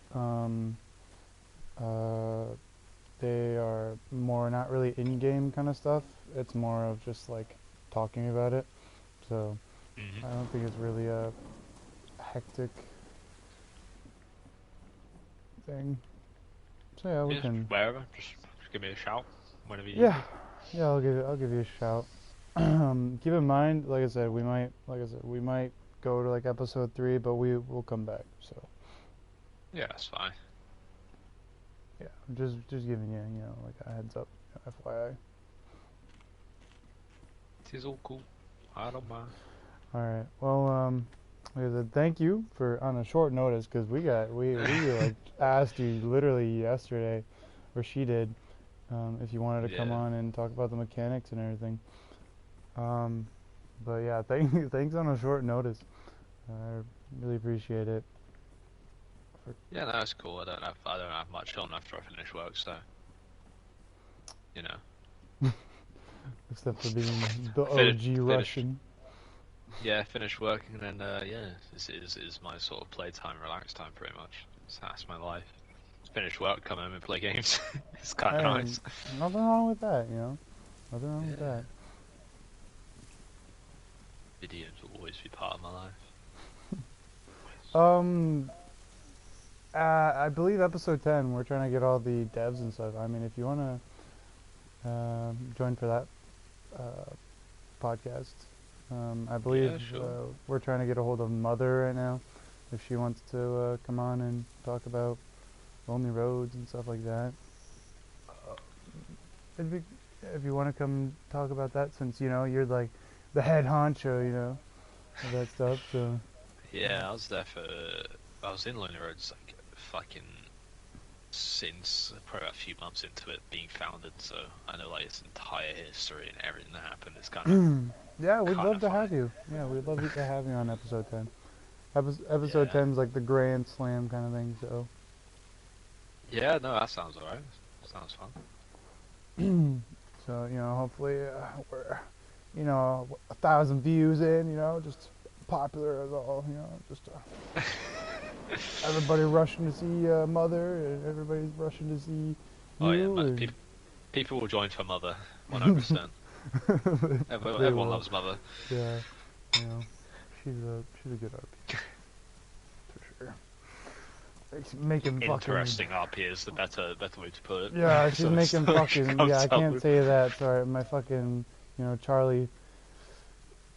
they are more not really in-game kind of stuff. It's more of just like talking about it. So I don't think it's really a hectic thing. So yeah, we Yeah, can. wherever, just give me a shout whenever you Yeah, yeah, I'll give you a shout. Keep in mind, like I said, we might go to like episode 3, but we will come back. So Yeah, that's fine. yeah, I'm just giving you, you know, like a heads up, FYI. It is all cool. I don't mind. All right. Well, like I said, thank you for on a short notice because we like asked you literally yesterday, or she did, if you wanted to come Yeah. on and talk about the mechanics and everything. But yeah, thanks on a short notice. I really appreciate it. Yeah, no, that's cool. I don't have much on after I finish work, so you know. Except for being the Finish- OG Russian. Yeah, finish working and then yeah, this is my sort of playtime, relax time pretty much. So that's my life. Finish work, come home and play games. It's kinda Hey, nice. nothing wrong with that, you know. Nothing wrong with Yeah. that. Videos will always be part of my life. I believe episode 10, we're trying to get all the devs and stuff. I mean, if you want to join for that podcast, I believe Yeah, sure. we're trying to get a hold of Mother right now. If she wants to come on and talk about lonely roads and stuff like that. If you want to come talk about that, since, you know, you're like the head honcho, you know, of that stuff, so... Yeah, I was in Lonely Roads like fucking since probably a few months into it being founded, so I know like its entire history and everything that happened. It's kind of Yeah, we'd kind love of to funny. have you. Yeah, we'd love to have you on episode 10. Episode Yeah. 10 is like the grand slam kind of thing, so... Yeah, no, that sounds alright. Sounds fun. So, you know, hopefully we're, you know, 1,000 views in, you know, just popular as all, you know, just everybody rushing to see Mother, and everybody's rushing to see Oh yeah, you. And people will join for Mother, 100%. they Everyone will. loves Mother. Yeah, you know, she's a good RP, for sure. Making fucking... Interesting RP is the better way to put it. Yeah, she's So making so fucking... comes Yeah, I up can't with- say that. Sorry, my fucking, you know, Charlie,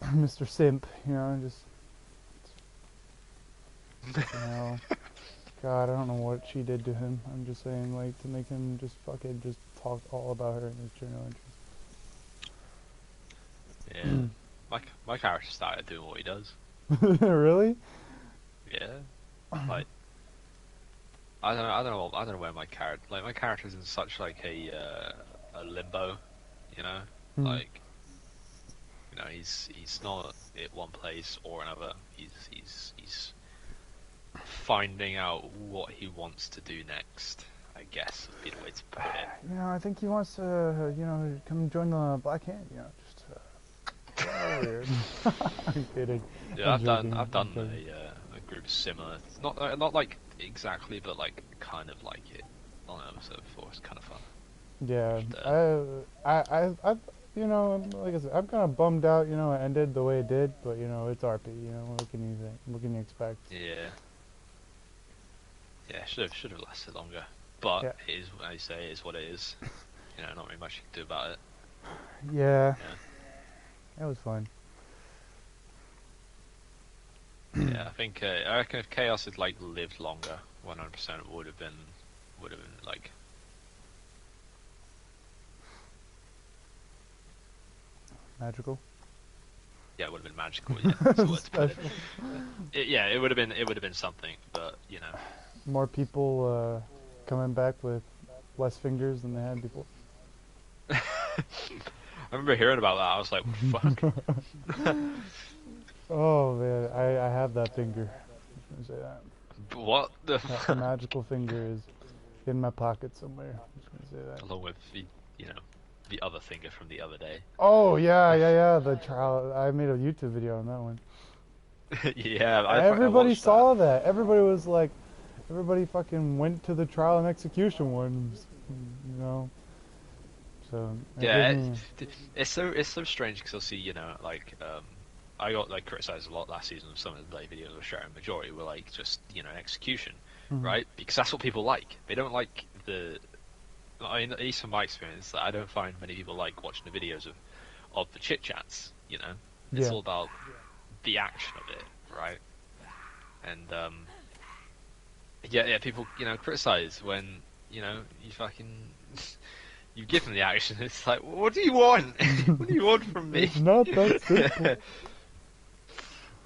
Mr. Simp, you know, just... You know, God, I don't know what she did to him. I'm just saying, like, to make him just fucking just talk all about her in his journal Yeah. My character started doing what he does. entries. Really? Yeah. Like I don't know where my character's in such like a limbo, you know? Hmm. Like you know, he's not at one place or another. He's finding out what he wants to do next, I guess would be the way to put it. You know, I think he wants to, you know, come join the Black Hand, you know, just weird. I'm kidding. Yeah, I'm joking, I've I'm done joking. a group similar, not like exactly, but like kind of like it on an episode before. It's kind of fun. Yeah, Just, I, you know, like I said, I'm kind of bummed out, you know, it ended the way it did, but, you know, it's RP, you know, what can you think? What can you expect? Yeah, should have lasted longer, but Yeah. it is, as you say, it is what it is. You know, not really much you can do about it. Yeah, Yeah. it was fun. Yeah, I reckon if Chaos had like lived longer, 100% would have been like Magical. yeah, it would have been magical. Yeah, that's the word to put it. Special. Yeah, it would have been something, but you know, More people coming back with less fingers than they had before. I remember hearing about that. I was like, what the fuck? Oh man, I have that finger. I'm just gonna say that. What the That fuck? magical finger is in my pocket somewhere. I'm just gonna say that. Along with the, the other finger from the other day. Oh yeah. The trial. I made a YouTube video on that one. Yeah, Everybody watched saw that. Everybody was like, everybody fucking went to the trial and execution ones. You know. So it Yeah, gave me- it's so strange because I'll see, I got like criticized a lot last season of some of the videos I was sharing. Majority were like just execution, Mhm. right? Because that's what people like. They don't like at least from my experience, I don't find many people like watching the videos of the chit chats. It's Yeah. all about the action of it, right? And yeah, people criticize when you fucking you give them the action. It's like, what do you want? What do you want from me? It's not that simple.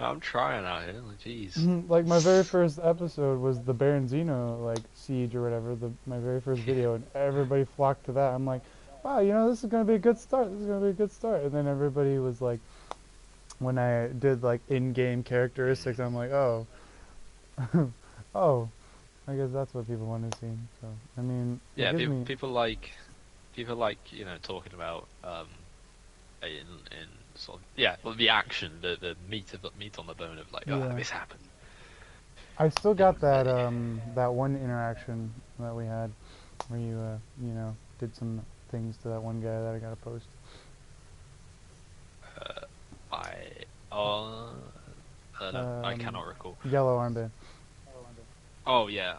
I'm trying out here. Like, jeez. Like my very first episode was the Baronzino like siege or whatever. My very first video, and everybody flocked to that. I'm like, wow, this is gonna be a good start. This is gonna be a good start. And then everybody was like, when I did like in-game characteristics, I'm like, oh, oh, I guess that's what people want to see. So I mean, it Yeah, gives me- people like talking about in sort of well, the action, the meat on the bone of like, oh, Yeah. this happened. I still got that that one interaction that we had where you did some things to that one guy that I got to post. No, I cannot recall. Yellow armband. Oh yeah.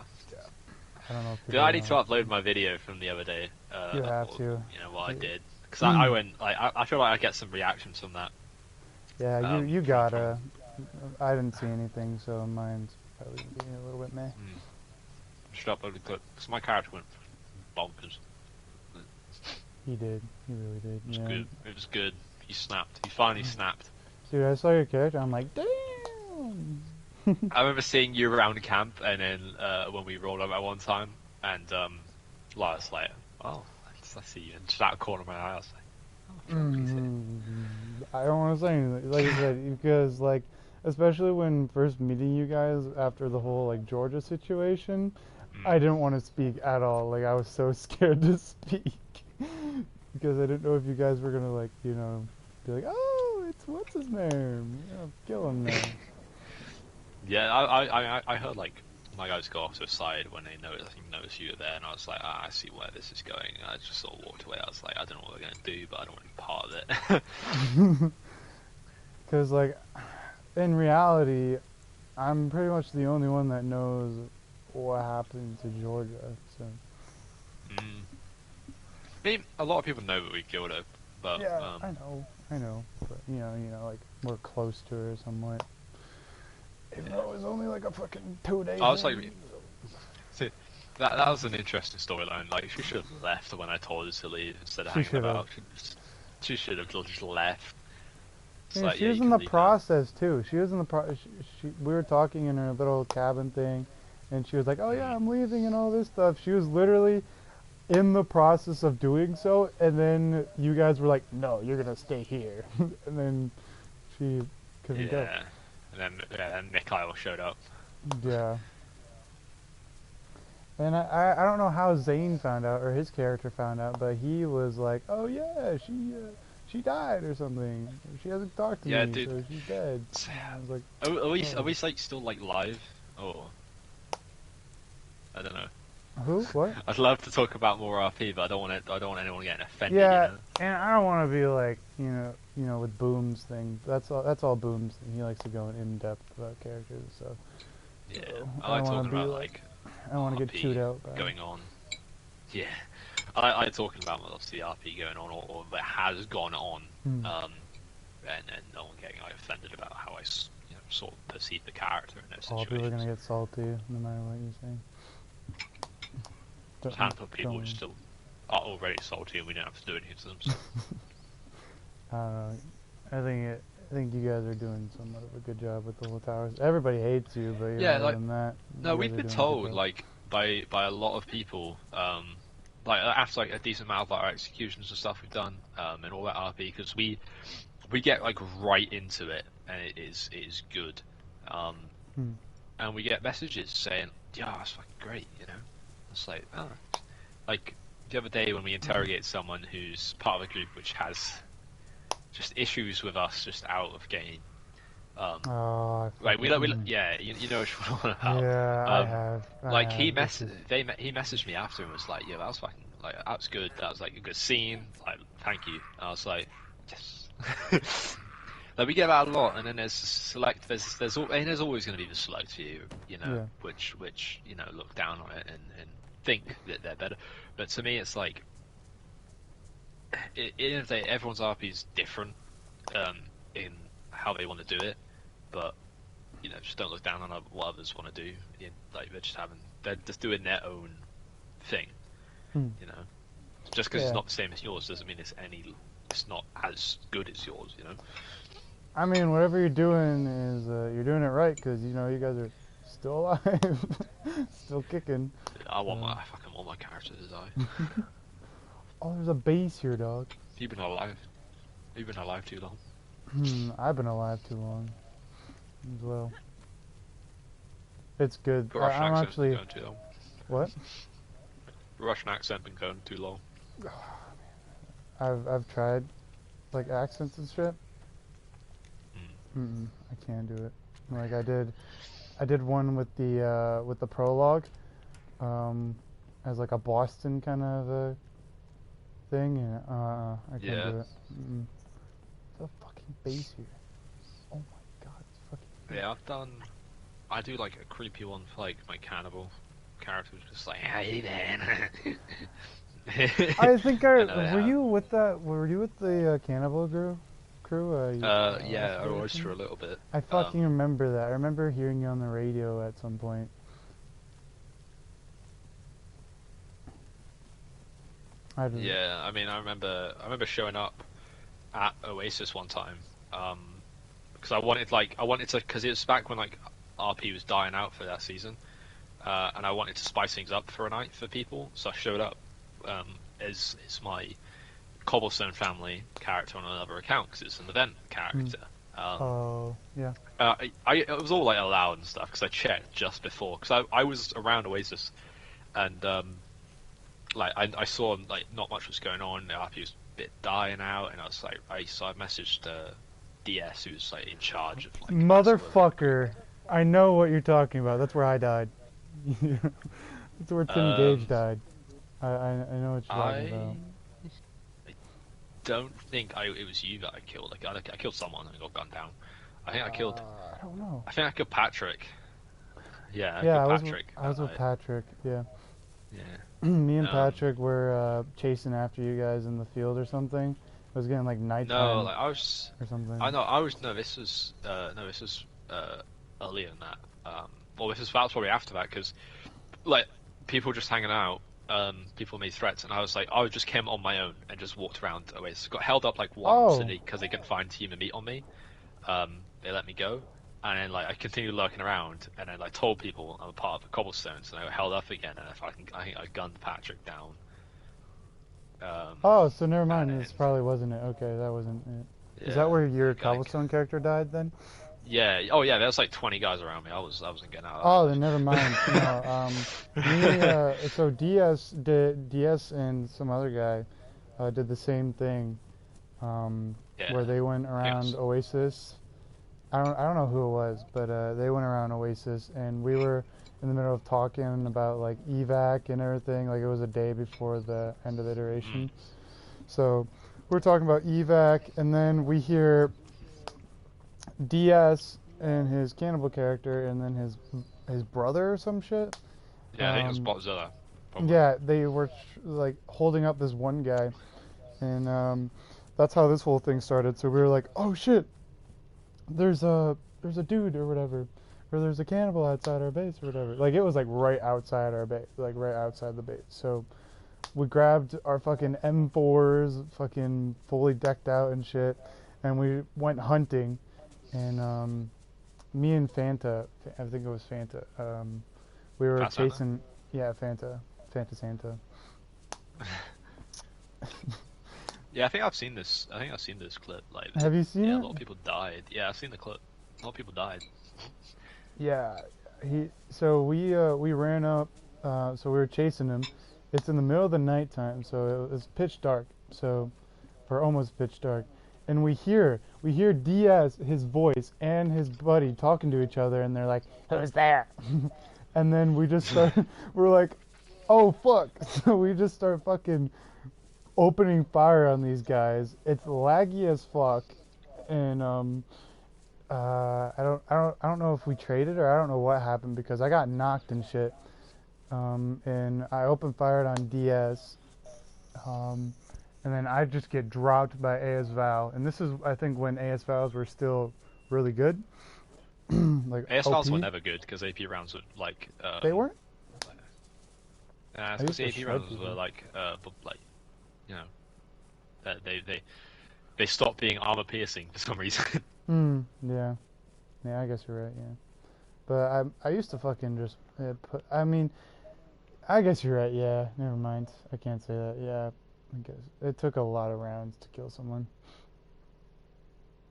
I don't know if Dude, people I need to know. upload my video from the other day. You have or, to. What I did, because I went. Like, I feel like I get some reactions from that. Yeah, you from- gotta. I didn't see anything, so mine's probably being a little bit meh. Should upload the clip because my character went bonkers. He did. He really did. It was Yeah. good. It was good. He snapped. He finally snapped. Dude, I saw your character. I'm like, damn. I remember seeing you around camp, and then when we rolled up at one time, and last like, oh, I see you, and just out of the corner of my eye, I was like, oh, fuck, he's here. I don't want to say anything. Like I said, because like, especially when first meeting you guys after the whole like Georgia situation, I didn't want to speak at all. Like I was so scared to speak because I didn't know if you guys were gonna like be like, oh, it's what's his name? Kill him now. Yeah, I heard like my guys go off to the side when they noticed you were there, and I was like, I see where this is going. And I just sort of walked away. I was like, I don't know what we're gonna do, but I don't want to be part of it. Because like, in reality, I'm pretty much the only one that knows what happened to Georgia. So. I mean, a lot of people know that we killed her, but Yeah, I know, but like we're close to her somewhat. Even though it was only like a fucking 2 days. I was like, see, that was an interesting storyline. Like, she should have left when I told her to leave instead of She hanging about. should've. She should have just left. It's Yeah, like, she yeah, was you in can the leave now. process too. She was in the we were talking in her little cabin thing, and she was like, "Oh yeah, I'm leaving" and all this stuff. She was literally in the process of doing so, and then you guys were like, "No, you're gonna stay here," and then she couldn't go. Yeah, and then Mikhail showed up. Yeah. And I don't know how Zane found out, or his character found out, but he was like, "Oh yeah, she died or something. She hasn't talked to Yeah, me, dude. so she's dead." And I was like, Are we like still like live? Or I don't know. "Who? What?" I'd love to talk about more RP, but I don't want anyone getting offended. Yeah, You know? and I don't want to be like, with Boom's thing. That's all Boom's thing. He likes to go in depth about characters, so Yeah, So, I like I wanna talking be about like- I don't want to get RP chewed out. By it. going on. Yeah, I like talking about obviously RP going on or that has gone on, Hmm. and no one getting like, offended about how I sort of perceive the character in those All people are situations. gonna get salty no matter what you say. There's a handful of people who still are already salty, and we don't have to do anything to them. So. I don't know. I think you guys are doing somewhat of a good job with the whole towers. Everybody hates you, but Yeah, other like- than that, No, you we've guys are been doing a good told job. like by a lot of people. Like after like a decent amount of our executions and stuff we've done, and all that RP, because we get like right into it, and it is good. And we get messages saying, "Yeah, that's fucking great," you know. It's like, oh, like the other day when we interrogate someone who's part of a group which has just issues with us just out of game. Like we yeah, you know which one I'm about. Yeah, I have. Like he messaged me after and was like, "Yeah, that was fucking like that was good. That was like a good scene. Like, thank you." I was like, "Yes." Like we get that a lot, and then there's select. There's always going to be the select few, you know, which you know look down on it and think that they're better. But to me, it's like, everyone's RP is different in how they want to do it, but you know, just don't look down on what others want to do. Like they're just doing their own thing. You know, just because it's not the same as yours doesn't mean it's not as good as yours. You know. I mean, whatever you're doing is you're doing it right, because you know you guys are still alive, still kicking. I fucking want my character to die. Oh, there's a base here, dog. You've been alive. You've been alive too long. I've been alive too long as well. It's good. But Russian I'm accent's actually. been going too long. What? Russian accent been going too long. I've tried, like accents and shit. I can't do it. Like I did one with the prologue, as like a Boston kind of a thing, and I can't do it. There's a fucking base here. Oh my god, it's fucking. Yeah, I do like a creepy one for like my cannibal character, who's just like, "Hey man." I think were you with the cannibal crew? Yeah, I was for a little bit. I fucking remember that. I remember hearing you on the radio at some point. Yeah, I mean, I remember showing up at Oasis one time, because I wanted to, because it was back when like RP was dying out for that season, and I wanted to spice things up for a night for people, so I showed up as my Cobblestone family character on another account because it's an event character. It was all like allowed and stuff because I checked just before, because I was around Oasis and like I saw like not much was going on. The RP was a bit dying out, and I was like, I messaged DS, who's like in charge of like motherfucker. I know what you're talking about. That's where I died. That's where Tim Gage died. I know what you're talking about. Don't think it was you that I killed. Like, I killed someone and got gunned down. I think I killed. I don't know. I think I killed Patrick. Yeah, I was with Patrick. Yeah. Yeah. Me and Patrick were chasing after you guys in the field or something. It was getting like nighttime. No, like I was. Or something. I know. I was. No, this was. This was earlier than that. Well, that was probably after that, because like people just hanging out. People made threats, and I was like, I just came on my own and just walked around Oasis. Got held up like once because they couldn't find human meat on me. They let me go, and then like I continued lurking around, and then like told people I'm a part of the Cobblestones, and I got held up again, and I think I gunned Patrick down. So never mind. This probably wasn't it. Okay, that wasn't it. Yeah, Is that where your Cobblestone character died then? Yeah. Oh yeah. There was like 20 guys around me. I wasn't getting out. Oh, then never mind. No, so DS and some other guy did the same thing, where they went around Oasis. I don't know who it was, but they went around Oasis, and we were in the middle of talking about like evac and everything. Like it was a day before the end of the iteration, so we're talking about evac, and then we hear DS and his cannibal character, and then his brother or some shit. Yeah, I think it was Botzilla. Yeah, they were like holding up this one guy, and that's how this whole thing started. So we were like, oh shit, there's a dude or whatever, or there's a cannibal outside our base or whatever. Like it was like right outside our base, like right outside the base. So we grabbed our fucking M4s, fucking fully decked out and shit, and we went hunting. And me and Fanta, I think it was Fanta, we were chasing, Yeah, Fanta Santa. Yeah, I think I've seen this. I think I've seen this clip. Like, Have you seen yeah, it? a lot of people died. Yeah, I've seen the clip. A lot of people died. Yeah, So we ran up. So we were chasing him. It's in the middle of the nighttime, so it was pitch dark. So, or almost pitch dark, and we hear Diaz, his voice, and his buddy talking to each other, and they're like, "Who's there?" And then we just start. We're like, "Oh fuck!" So we just start fucking opening fire on these guys. It's laggy as fuck, and I don't know if we traded or I don't know what happened because I got knocked and shit. And I opened fired on DS. And then I just get dropped by AS Val. And this is, I think, when AS Vals were still really good. Like AS Vals were OP. never good because AP rounds were like. They weren't? It's I because used to the AP shred rounds people. were like, you know, they stopped being armor piercing for some reason. Yeah. Yeah, I guess you're right, yeah. But I used to fucking just put, I mean, I guess you're right, yeah. Never mind. I can't say that, yeah. I guess it took a lot of rounds to kill someone.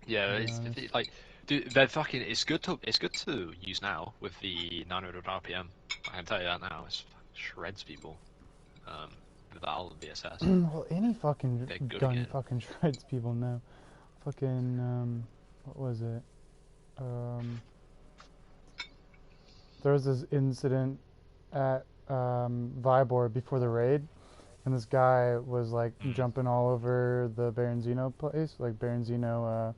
Yeah, To be it's honest. like, dude, they're fucking. It's good to use now with the 900 RPM. I can tell you that now. It shreds people. Without all the VSS, Well, any fucking they're good gun again. fucking shreds people now. Fucking, what was it? There was this incident at Vybor before the raid, and this guy was like jumping all over the Baronzino place, like Baronzino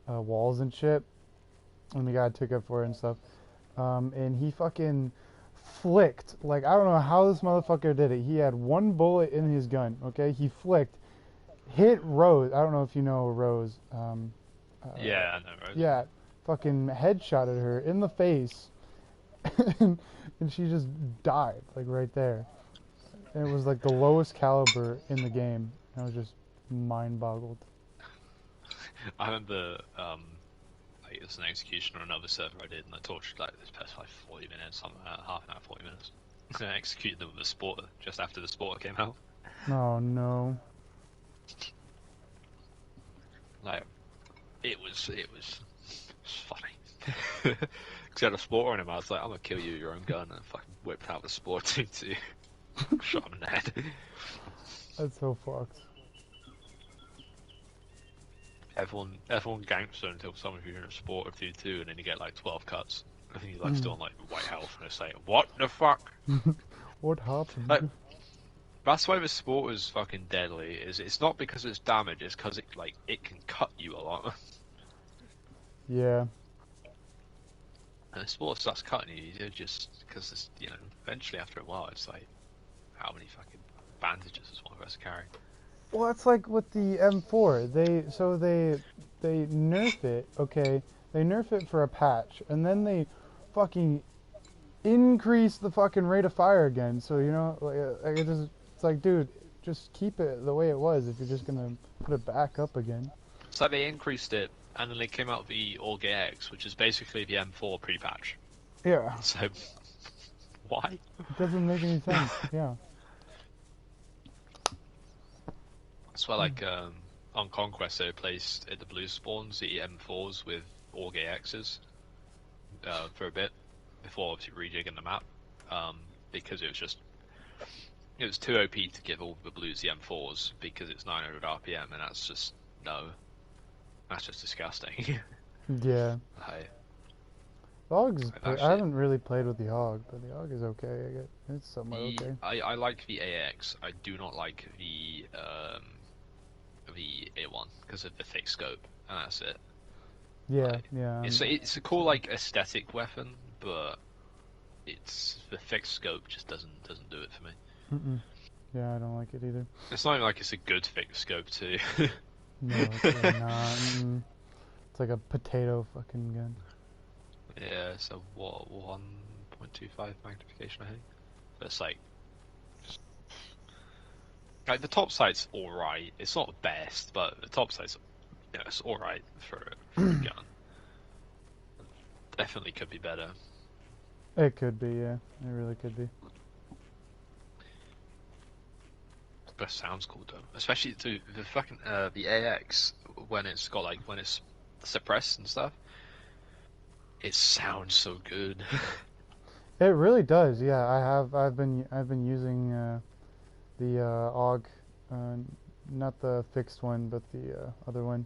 walls and shit, and the guy took it for it and stuff. And he fucking flicked, like, I don't know how this motherfucker did it. He had one bullet in his gun, okay? He flicked, hit Rose. I don't know if you know Rose. Yeah, I know, right? Yeah, fucking headshotted her in the face, and she just died, like, right there. And it was like the lowest caliber in the game. I was just mind boggled. I remember, like, it was an execution on another server I did, and I tortured like this person for like 40 minutes, something like that, half an hour, 40 minutes. And I executed them with a sporter just after the sporter came out. Oh no. Like, it was funny. Because he had a sporter on him, I was like, I'm gonna kill you with your own gun, and I fucking whipped out the sporter too. Shot him in the head. That's so fucked. Everyone gangster until someone who's in a sport or 2-2, and then you get like 12 cuts. I think he's like still on like white health, and it's like, what the fuck? What happened? Like, that's why the sport is fucking deadly. It's not because it's damage, it's because it can cut you a lot. Yeah. And the sport starts cutting you, you're just because it's, you know, eventually after a while it's like, how many fucking bandages does one of us carry? Well, it's like with the M4. They nerf it, okay? They nerf it for a patch, and then they fucking increase the fucking rate of fire again. So, you know, like it's like, dude, just keep it the way it was if you're just gonna put it back up again. So they increased it, and then they came out with the Org X, which is basically the M4 pre-patch. Yeah. So, why? It doesn't make any sense. Yeah. That's why, like, on Conquest they replaced at the blue spawns the M4s with Org X's for a bit before obviously rejigging the map, because it was too OP to give all the blues the M4s because it's 900 RPM, and that's just disgusting. Yeah. The Hog's. That I haven't really played with the Hog, but the Hog is okay. I guess it's somewhat okay. I like the AX. I do not like the A1 because of the thick scope, and that's it. Yeah, Like, yeah. It's a cool like aesthetic weapon, but it's the thick scope just doesn't do it for me. Mm-mm. Yeah, I don't like it either. It's not even like it's a good thick scope too. No, it's really not. It's like a potato fucking gun. Yeah, it's a 1.25 magnification, I think. But it's like the top sight's alright. It's not the best, but the top sight's, you know, it's alright for a gun. Definitely could be better. It could be, yeah. It really could be. But it sounds cool though, especially to the fucking the AX when it's got like when it's suppressed and stuff. It sounds so good. It really does. Yeah, I've been using the AUG, uh, not the fixed one, but the other one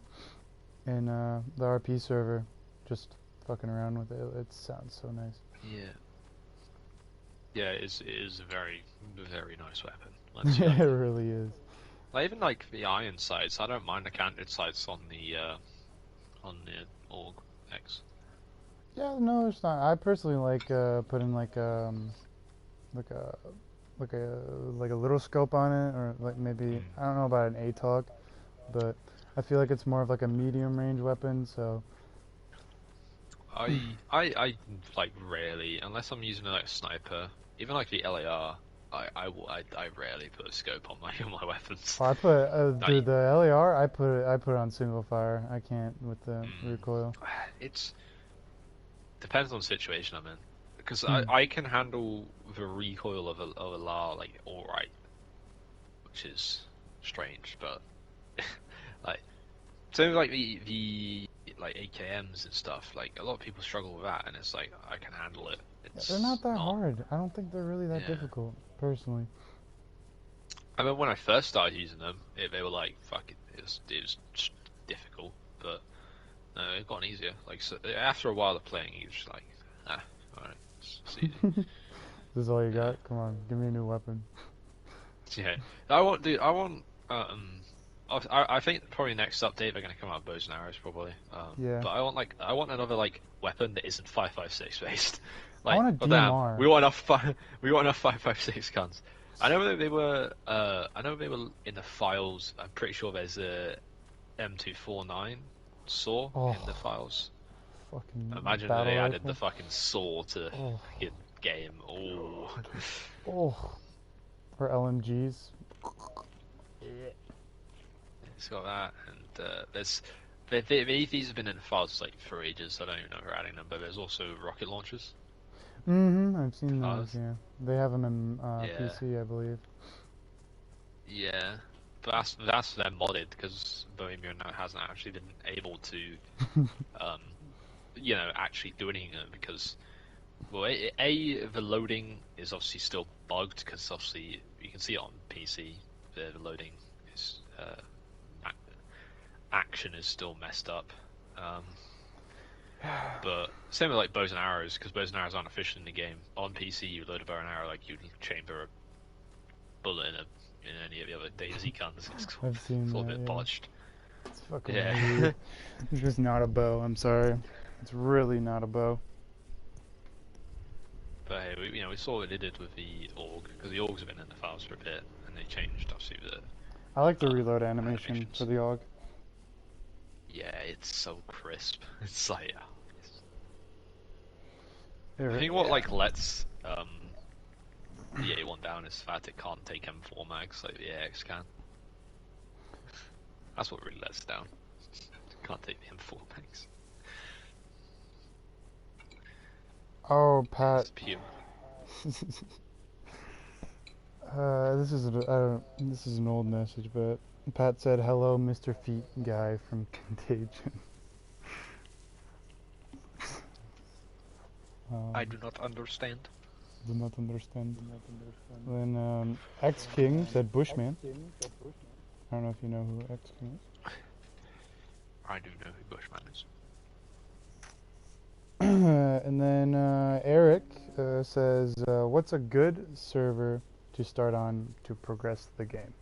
in the RP server. Just fucking around with it. It sounds so nice. Yeah. Yeah, it is a very, very nice weapon. It really is. Like, even like the iron sights, I don't mind the canted sights on the AUG X. Yeah, no, it's not. I personally like putting like a like a little scope on it, or like maybe I don't know about an ATOG, but I feel like it's more of like a medium range weapon. So I like rarely, unless I'm using like a sniper, even like the LAR. I rarely put a scope on my weapons. I put dude, the LAR. I put it on single fire. I can't with the recoil. It's depends on the situation I'm in, because I can handle the recoil of a LAR like alright, which is strange, but like same with like the like AKMs and stuff. Like a lot of people struggle with that, and it's like I can handle it. They're not that hard. I don't think they're really that difficult, personally. I mean, when I first started using them, they were like, fuck it, it was just difficult, but no, it got easier. Like, so after a while of playing, you're just like, alright, it's easy. This is all you got? Come on, give me a new weapon. Yeah, I think probably next update they're gonna come out with bows and arrows probably. Yeah. But I want another like weapon that isn't 5.56 based. I want a DMR. We want enough 5.56 guns. I know they were in the files. I'm pretty sure there's a M249 saw in the files. Fucking imagine that they added the fucking saw to the game. Oh. Or LMGs. It's got that, and these have been in the files like for ages. So I don't even know if we're adding them. But there's also rocket launchers. I've seen those. Yeah, they have them in PC, I believe. Yeah, but that's them modded because Bohemia now hasn't actually been able to, actually do anything because, well, the loading is obviously still bugged because obviously you can see it on PC. The loading is action is still messed up. But same with like bows and arrows, because bows and arrows aren't efficient in the game. On PC, you load a bow and arrow like you chamber a bullet in any of the other Dayz guns. It's all a bit botched. It's fucking weird. It's just not a bow. I'm sorry. It's really not a bow. But hey, we saw what they did with the AUG, because the AUGs have been in the files for a bit, and they changed obviously the. I like the reload animation for the AUG. Yeah, it's so crisp. It's like, I think what like lets the A1 down is the fact it can't take M4 mags like the AX can. That's what really lets it down. It can't take the M4 mags. Oh, Pat. It's pure. This is an old message, but Pat said, "Hello, Mr. Feet Guy from Contagion." I do not understand. Do not understand. Then X King said Bushman. I don't know if you know who X King is. I do know who Bushman is. And then Eric says, "What's a good server to start on to progress the game?"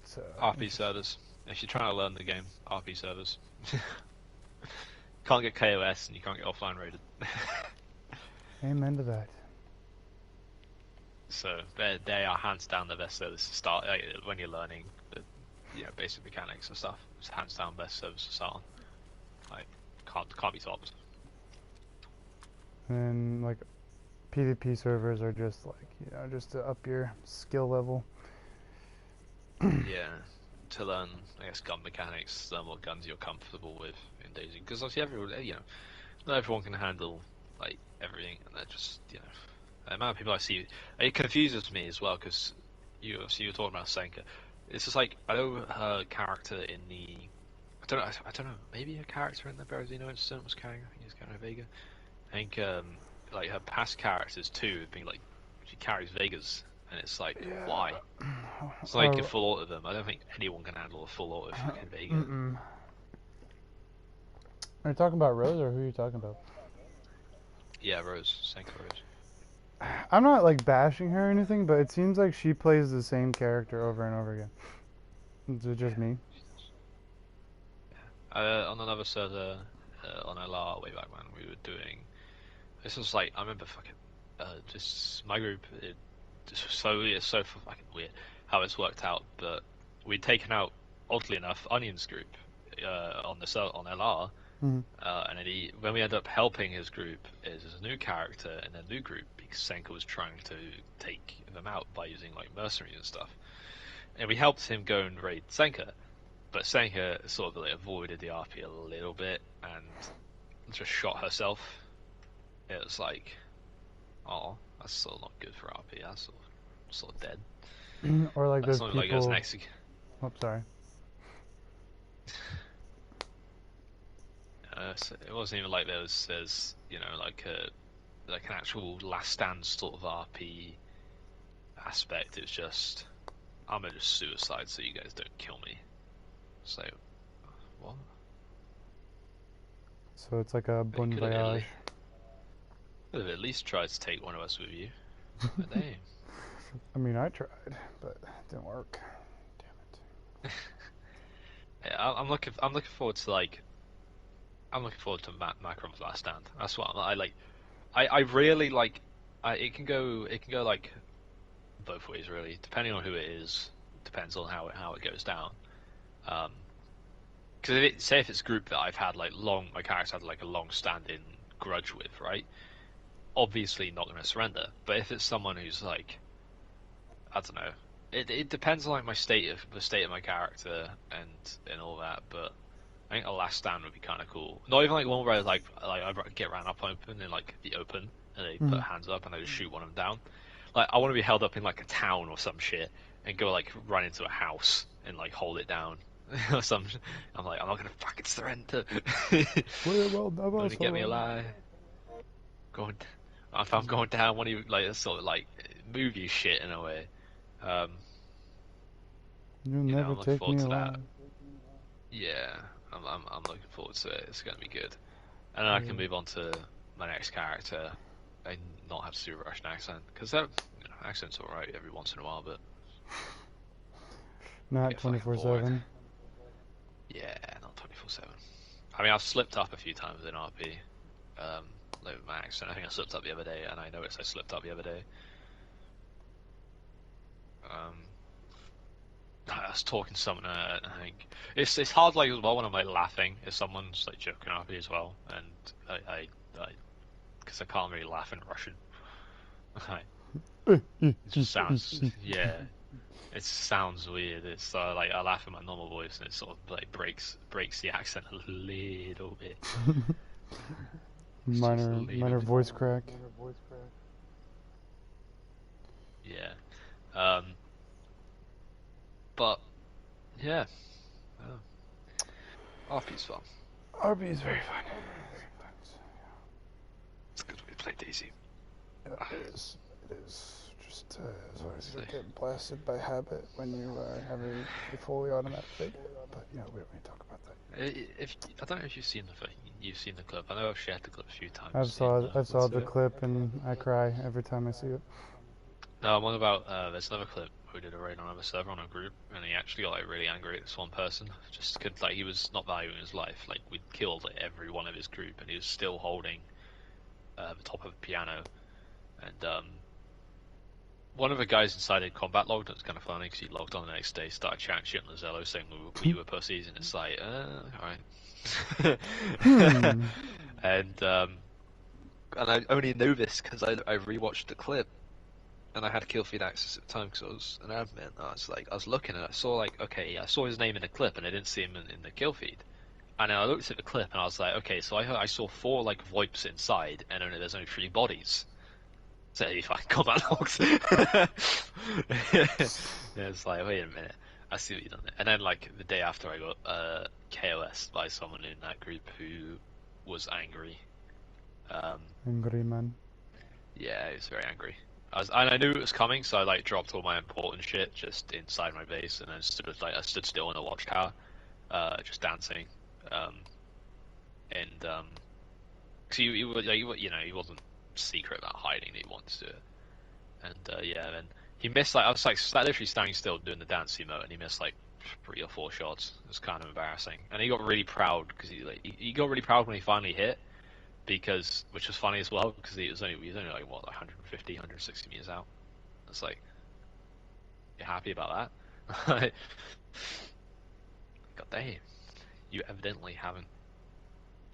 So, RP servers. If you're trying to learn the game, RP servers. Can't get KOS and you can't get offline rated. Amen to that. So they are hands down the best servers to start when you're learning the basic mechanics and stuff. It's hands down best servers to start on. Like can't be topped. And like PvP servers are just like just to up your skill level. Yeah, to learn I guess gun mechanics, learn what guns you're comfortable with in Dayz, because obviously everyone not everyone can handle like everything, and they're just the amount of people I see, it confuses me as well because you were talking about Senka. It's just like I know her character in the. I don't know. Maybe her character in the Berezino incident was carrying. I think it's Carrying Vega. I think like her past characters too have been like she carries Vegas, and it's like why? It's like a full auto of them. I don't think anyone can handle a full auto of fucking Vega. Are you talking about Rose or who are you talking about? Yeah, Senka Rose. I'm not like bashing her or anything, but it seems like she plays the same character over and over again. Is it just me? On another server, on LR way back when we were doing, this was like I remember fucking just my group. It's so fucking weird how it's worked out, but we'd taken out oddly enough Onion's group on LR. Mm-hmm. And when we ended up helping his group, is a new character in a new group because Senka was trying to take them out by using like mercenaries and stuff, and we helped him go and raid Senka, but Senka sort of like avoided the RP a little bit and just shot herself. It was like, oh, that's still not good for RP. That's sort of dead. Or like that's those people. Like it was next. Oh, sorry. So it wasn't even like there's like an actual last stand sort of RP aspect. It's just I'm gonna just suicide so you guys don't kill me. So what? So it's like a bon voyage. Could have at least tried to take one of us with you. But damn. I mean, I tried, but it didn't work. Damn it. Yeah, I'm looking forward to Macron's Last Stand. That's what I like. I really like. It can go like both ways really, depending on who it is. Depends on how it goes down. Because if it's a group that I've had my character had like a long-standing grudge with, right? Obviously not going to surrender. But if it's someone who's like, I don't know. It depends on like the state of my character and all that, but. I think a last stand would be kind of cool. Not even like one where like I get ran up open in like the open and they put hands up and I just shoot one of them down. Like I want to be held up in like a town or some shit and go like run into a house and like hold it down or some. I'm like I'm not gonna fucking surrender. Only get me alive. If I'm going down, one of you like sort of like movie shit in a way. You'll never take me alive. Yeah. I'm looking forward to it. It's going to be good. And then I can move on to my next character and not have to do a Russian accent. Because accent's alright every once in a while, but... Not 24/7. Yeah, not 24/7. I mean, I've slipped up a few times in RP. Like with my accent. I think I slipped up the other day, and I noticed I slipped up the other day. I was talking to someone, I think it's hard like as well when I'm like laughing if someone's like joking at me as well, and I because I can't really laugh in Russian. It just sounds it sounds weird. It's like I laugh in my normal voice and it sort of like breaks the accent a little bit. minor voice crack. Yeah. But yeah, RP's fun. RP is very fun. It's good we play Dayz. Yeah, it is. Just as always, you get blasted by habit when you have a fully automatic thing. But we don't need to talk about that. I don't know if you've seen the clip. I know I've shared the clip a few times. I saw the clip and I cry every time I see it. No, I'm on about there's another clip. We did a raid on another server on a group, and he actually got like really angry at this one person, just because like he was not valuing his life. Like we'd killed like, every one of his group, and he was still holding the top of the piano. And one of the guys inside had combat logged. It was kind of funny because he logged on the next day, started chatting shit on the Zello, saying we were pussies, and it's like, alright. And I only know this because I rewatched the clip. And I had kill feed access at the time because I was an admin. I was looking and I saw like, okay, I saw his name in the clip and I didn't see him in the kill feed. And then I looked at the clip and I was like, okay, so I saw 4 like VoIPs inside and there's only 3 bodies. So you find combat logs. It's like, wait a minute, I see what you've done there. And then like the day after, I got KOS by someone in that group who was angry. Angry man. Yeah, he was very angry. And I knew it was coming, so I like dropped all my important shit just inside my base, and then I stood still in the watchtower, just dancing. Cause he wasn't secret about hiding that he wanted to do it. And yeah, then he missed I was like literally standing still doing the dance emote, and he missed like 3 or 4 shots. It was kind of embarrassing, and he got really proud because he got really proud when he finally hit, which was funny as well because he was only like what, like 150, 160 meters out. It's like, you're happy about that? God damn, you evidently haven't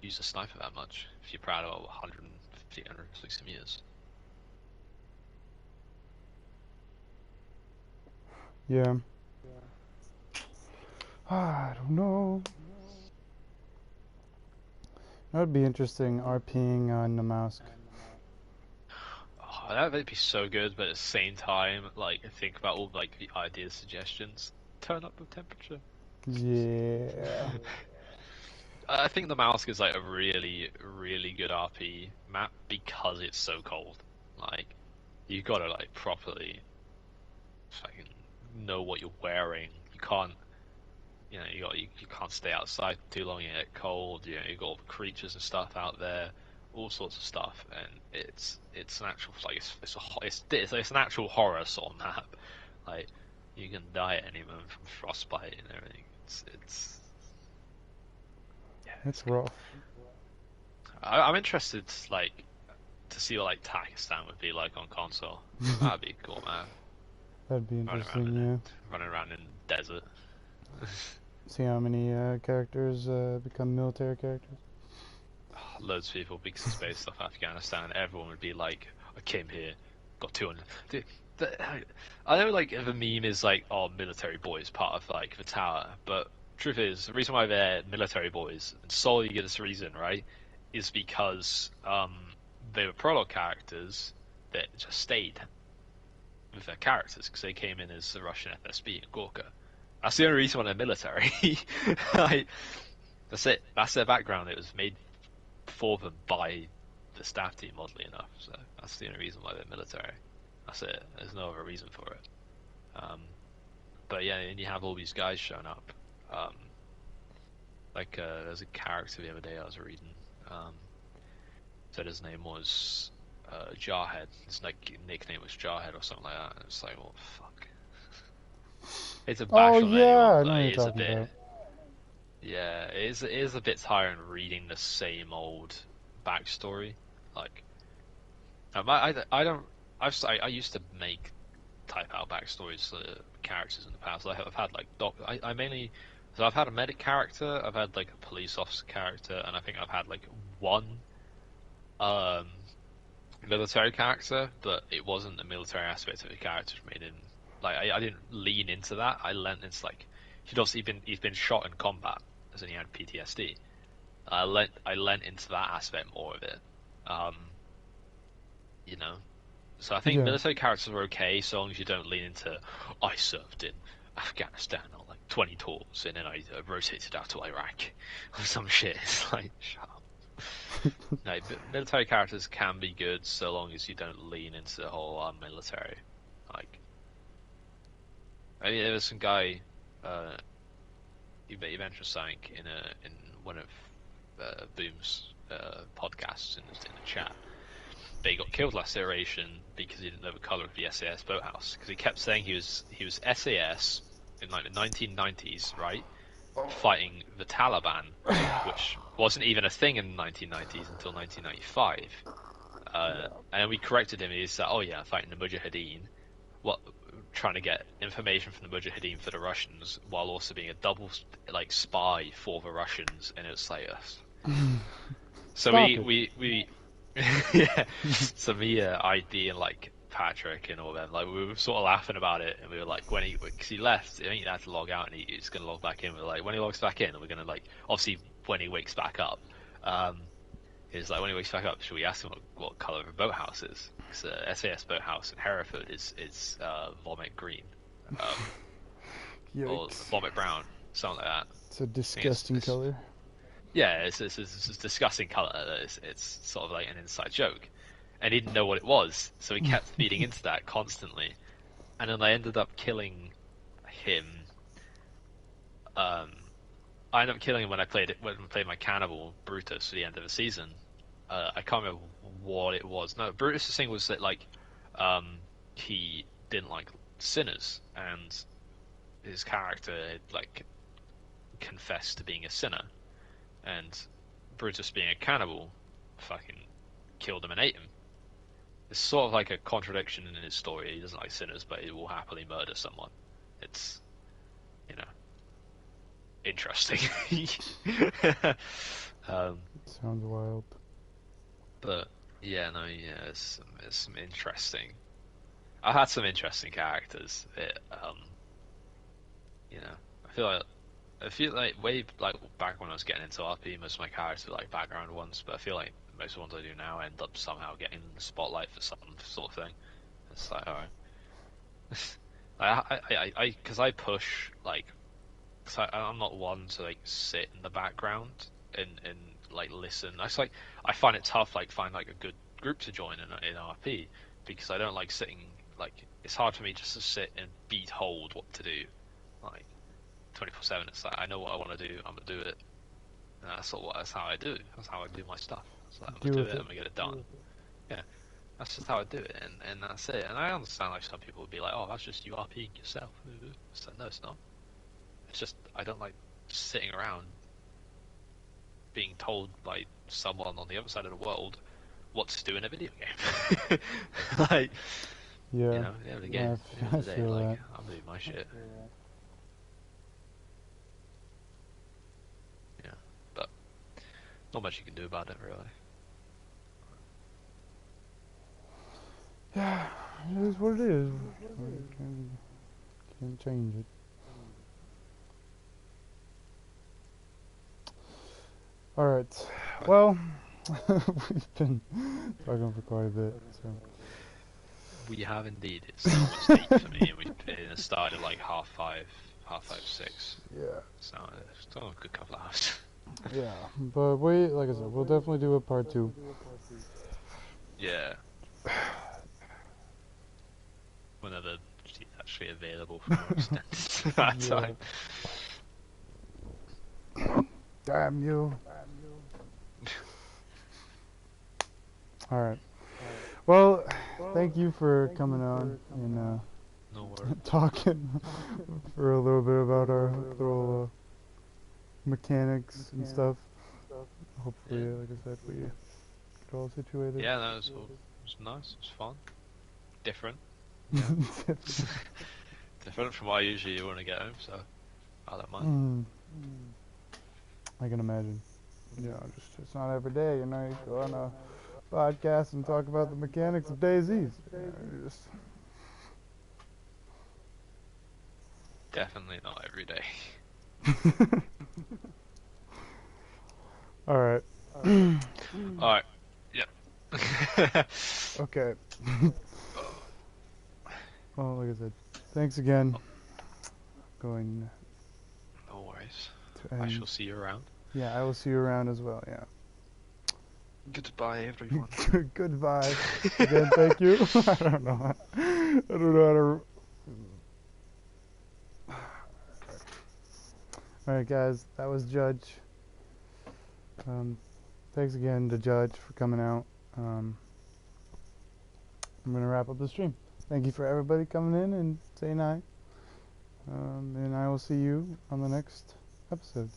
used a sniper that much if you're proud of 150, 160 meters. Yeah. I don't know. That would be interesting, RPing on the mask. Oh, that would be so good, but at the same time, like, think about all like the idea suggestions. Turn up the temperature. Yeah. I think the mask is like a really, really good RP map because it's so cold. Like, you gotta like properly fucking know what you're wearing. You can't, you can't stay outside too long. You get cold. You got all the creatures and stuff out there, all sorts of stuff, and it's an actual like it's an actual horror sort of map. Like, you can die at any moment from frostbite and everything. It's rough. I'm interested, like, to see what like Pakistan would be like on console. That'd be cool, man. That'd be interesting, yeah. Running around in the desert. See how many characters become military characters. Loads of people, because it's based off Afghanistan. Everyone would be like, I came here, got 200. Dude, I know, like, the meme is like, oh, military boys, part of like the tower, but truth is, the reason why they're military boys, and solely this reason, right, is because they were prologue characters that just stayed with their characters because they came in as the Russian FSB in Gorka. That's the only reason why they're military. Like, that's it. That's their background. It was made for them by the staff team, oddly enough. So that's the only reason why they're military. That's it. There's no other reason for it. But yeah, and you have all these guys showing up. There's a character the other day I was reading. Said his name was Jarhead. His nickname was Jarhead or something like that. And it's like, what the fuck? It's a bash on yeah, anyone, I know but what it you're is a talking bit. about. Yeah, it is a bit tiring reading the same old backstory. Like, I used to type out backstories for characters in the past. I've had like I've had a medic character, I've had like a police officer character, and I think I've had like one military character, but it wasn't the military aspect of the character made in. Like, I didn't lean into that. I leant into like he's been shot in combat, as in he had PTSD. I lent into that aspect more of it. So I think military characters are okay so long as you don't lean into, I served in Afghanistan on like 20 tours and then I rotated out to Iraq or some shit. It's like, shut up. No, military characters can be good so long as you don't lean into the whole military. Like, I mean, there was some guy, he mentioned something in one of Boom's podcasts in the chat. But he got killed last iteration because he didn't know the color of the SAS boathouse. Because he kept saying he was SAS in like the 1990s, right? Fighting the Taliban, which wasn't even a thing in the 1990s until 1995. And we corrected him. He said, "Oh yeah, fighting the Mujahideen." Trying to get information from the Mujahideen for the Russians, while also being a double like spy for the Russians, and it's like us. So we yeah. So me, ID, and like Patrick and all them, like we were sort of laughing about it, and we were like, because he left, I think he had to log out, and he's gonna log back in. We're like, when he logs back in, we're gonna like, obviously when he wakes back up, is like when he wakes back up, should we ask him what color of a boathouse is? Because SAS boathouse in Hereford is vomit green, or Yikes. vomit brown, something like that. It's a disgusting color. Yeah, it's a disgusting color. It's sort of like an inside joke, and he didn't know what it was, so he kept feeding into that constantly, and then I ended up killing him. I ended up killing him when I played my cannibal Brutus for the end of the season. I can't remember what it was. No, Brutus' thing was that like he didn't like sinners, and his character had, like confessed to being a sinner, and Brutus being a cannibal fucking killed him and ate him. It's sort of like a contradiction in his story. He doesn't like sinners, but he will happily murder someone. It's, you know, interesting. Sounds wild. But yeah, no, yeah, it's some interesting. I had some interesting characters. You know, I feel like way like back when I was getting into RP, most of my characters were like background ones, but I feel like most of the ones I do now end up somehow getting the spotlight for some sort of thing. It's like, alright. Because I push like, cause I'm not one to like sit in the background and like listen. I find it tough like find like a good group to join in RP because I don't like sitting like it's hard for me just to sit and be told what to do like 24/7. It's like I know what I want to do, I'm gonna do it. And that's how I do it. That's how I do my stuff. It's like I'm gonna do it, I'm gonna get it done. Yeah. That's just how I do it, and that's it. And I understand like some people would be like, "Oh, that's just you RPing yourself." It's like, no, it's not. It's just I don't like sitting around being told by someone on the other side of the world what to do in a video game. Like, Yeah. you know, at the end of the day, like, I'm doing my shit. Yeah, but not much you can do about it, really. Yeah, it is what it is. Can't change it. Alright, well, we've been talking for quite a bit, so. We have indeed. It's almost 8 for me, and it started like 6. Yeah. So it's still a good couple of hours. Yeah, but like I said, we'll definitely do a part 2. Yeah. Whenever she's actually available for more extended that time. Damn you. Alright. Well, thank you for coming on and No worries. talking for a little bit about our little mechanics and stuff. Hopefully, like I said, we get all situated. Yeah, no, it was nice. It was fun. Different. Yeah. Different from what I usually do when I get home, so I don't mind. I can imagine. You know, it's not every day, you know, you go on a podcast and talk about the mechanics of Dayz. You know, Definitely not every day. Alright. Alright. Yep. Okay. Well, like I said, thanks again. Going No worries. to end. I shall see you around. Yeah, I will see you around as well, yeah. Goodbye, everyone. Goodbye. Again, thank you. I don't know how to... Alright guys, that was Judge. Thanks again to Judge for coming out. I'm going to wrap up the stream. Thank you for everybody coming in and saying hi. And I will see you on the next episode.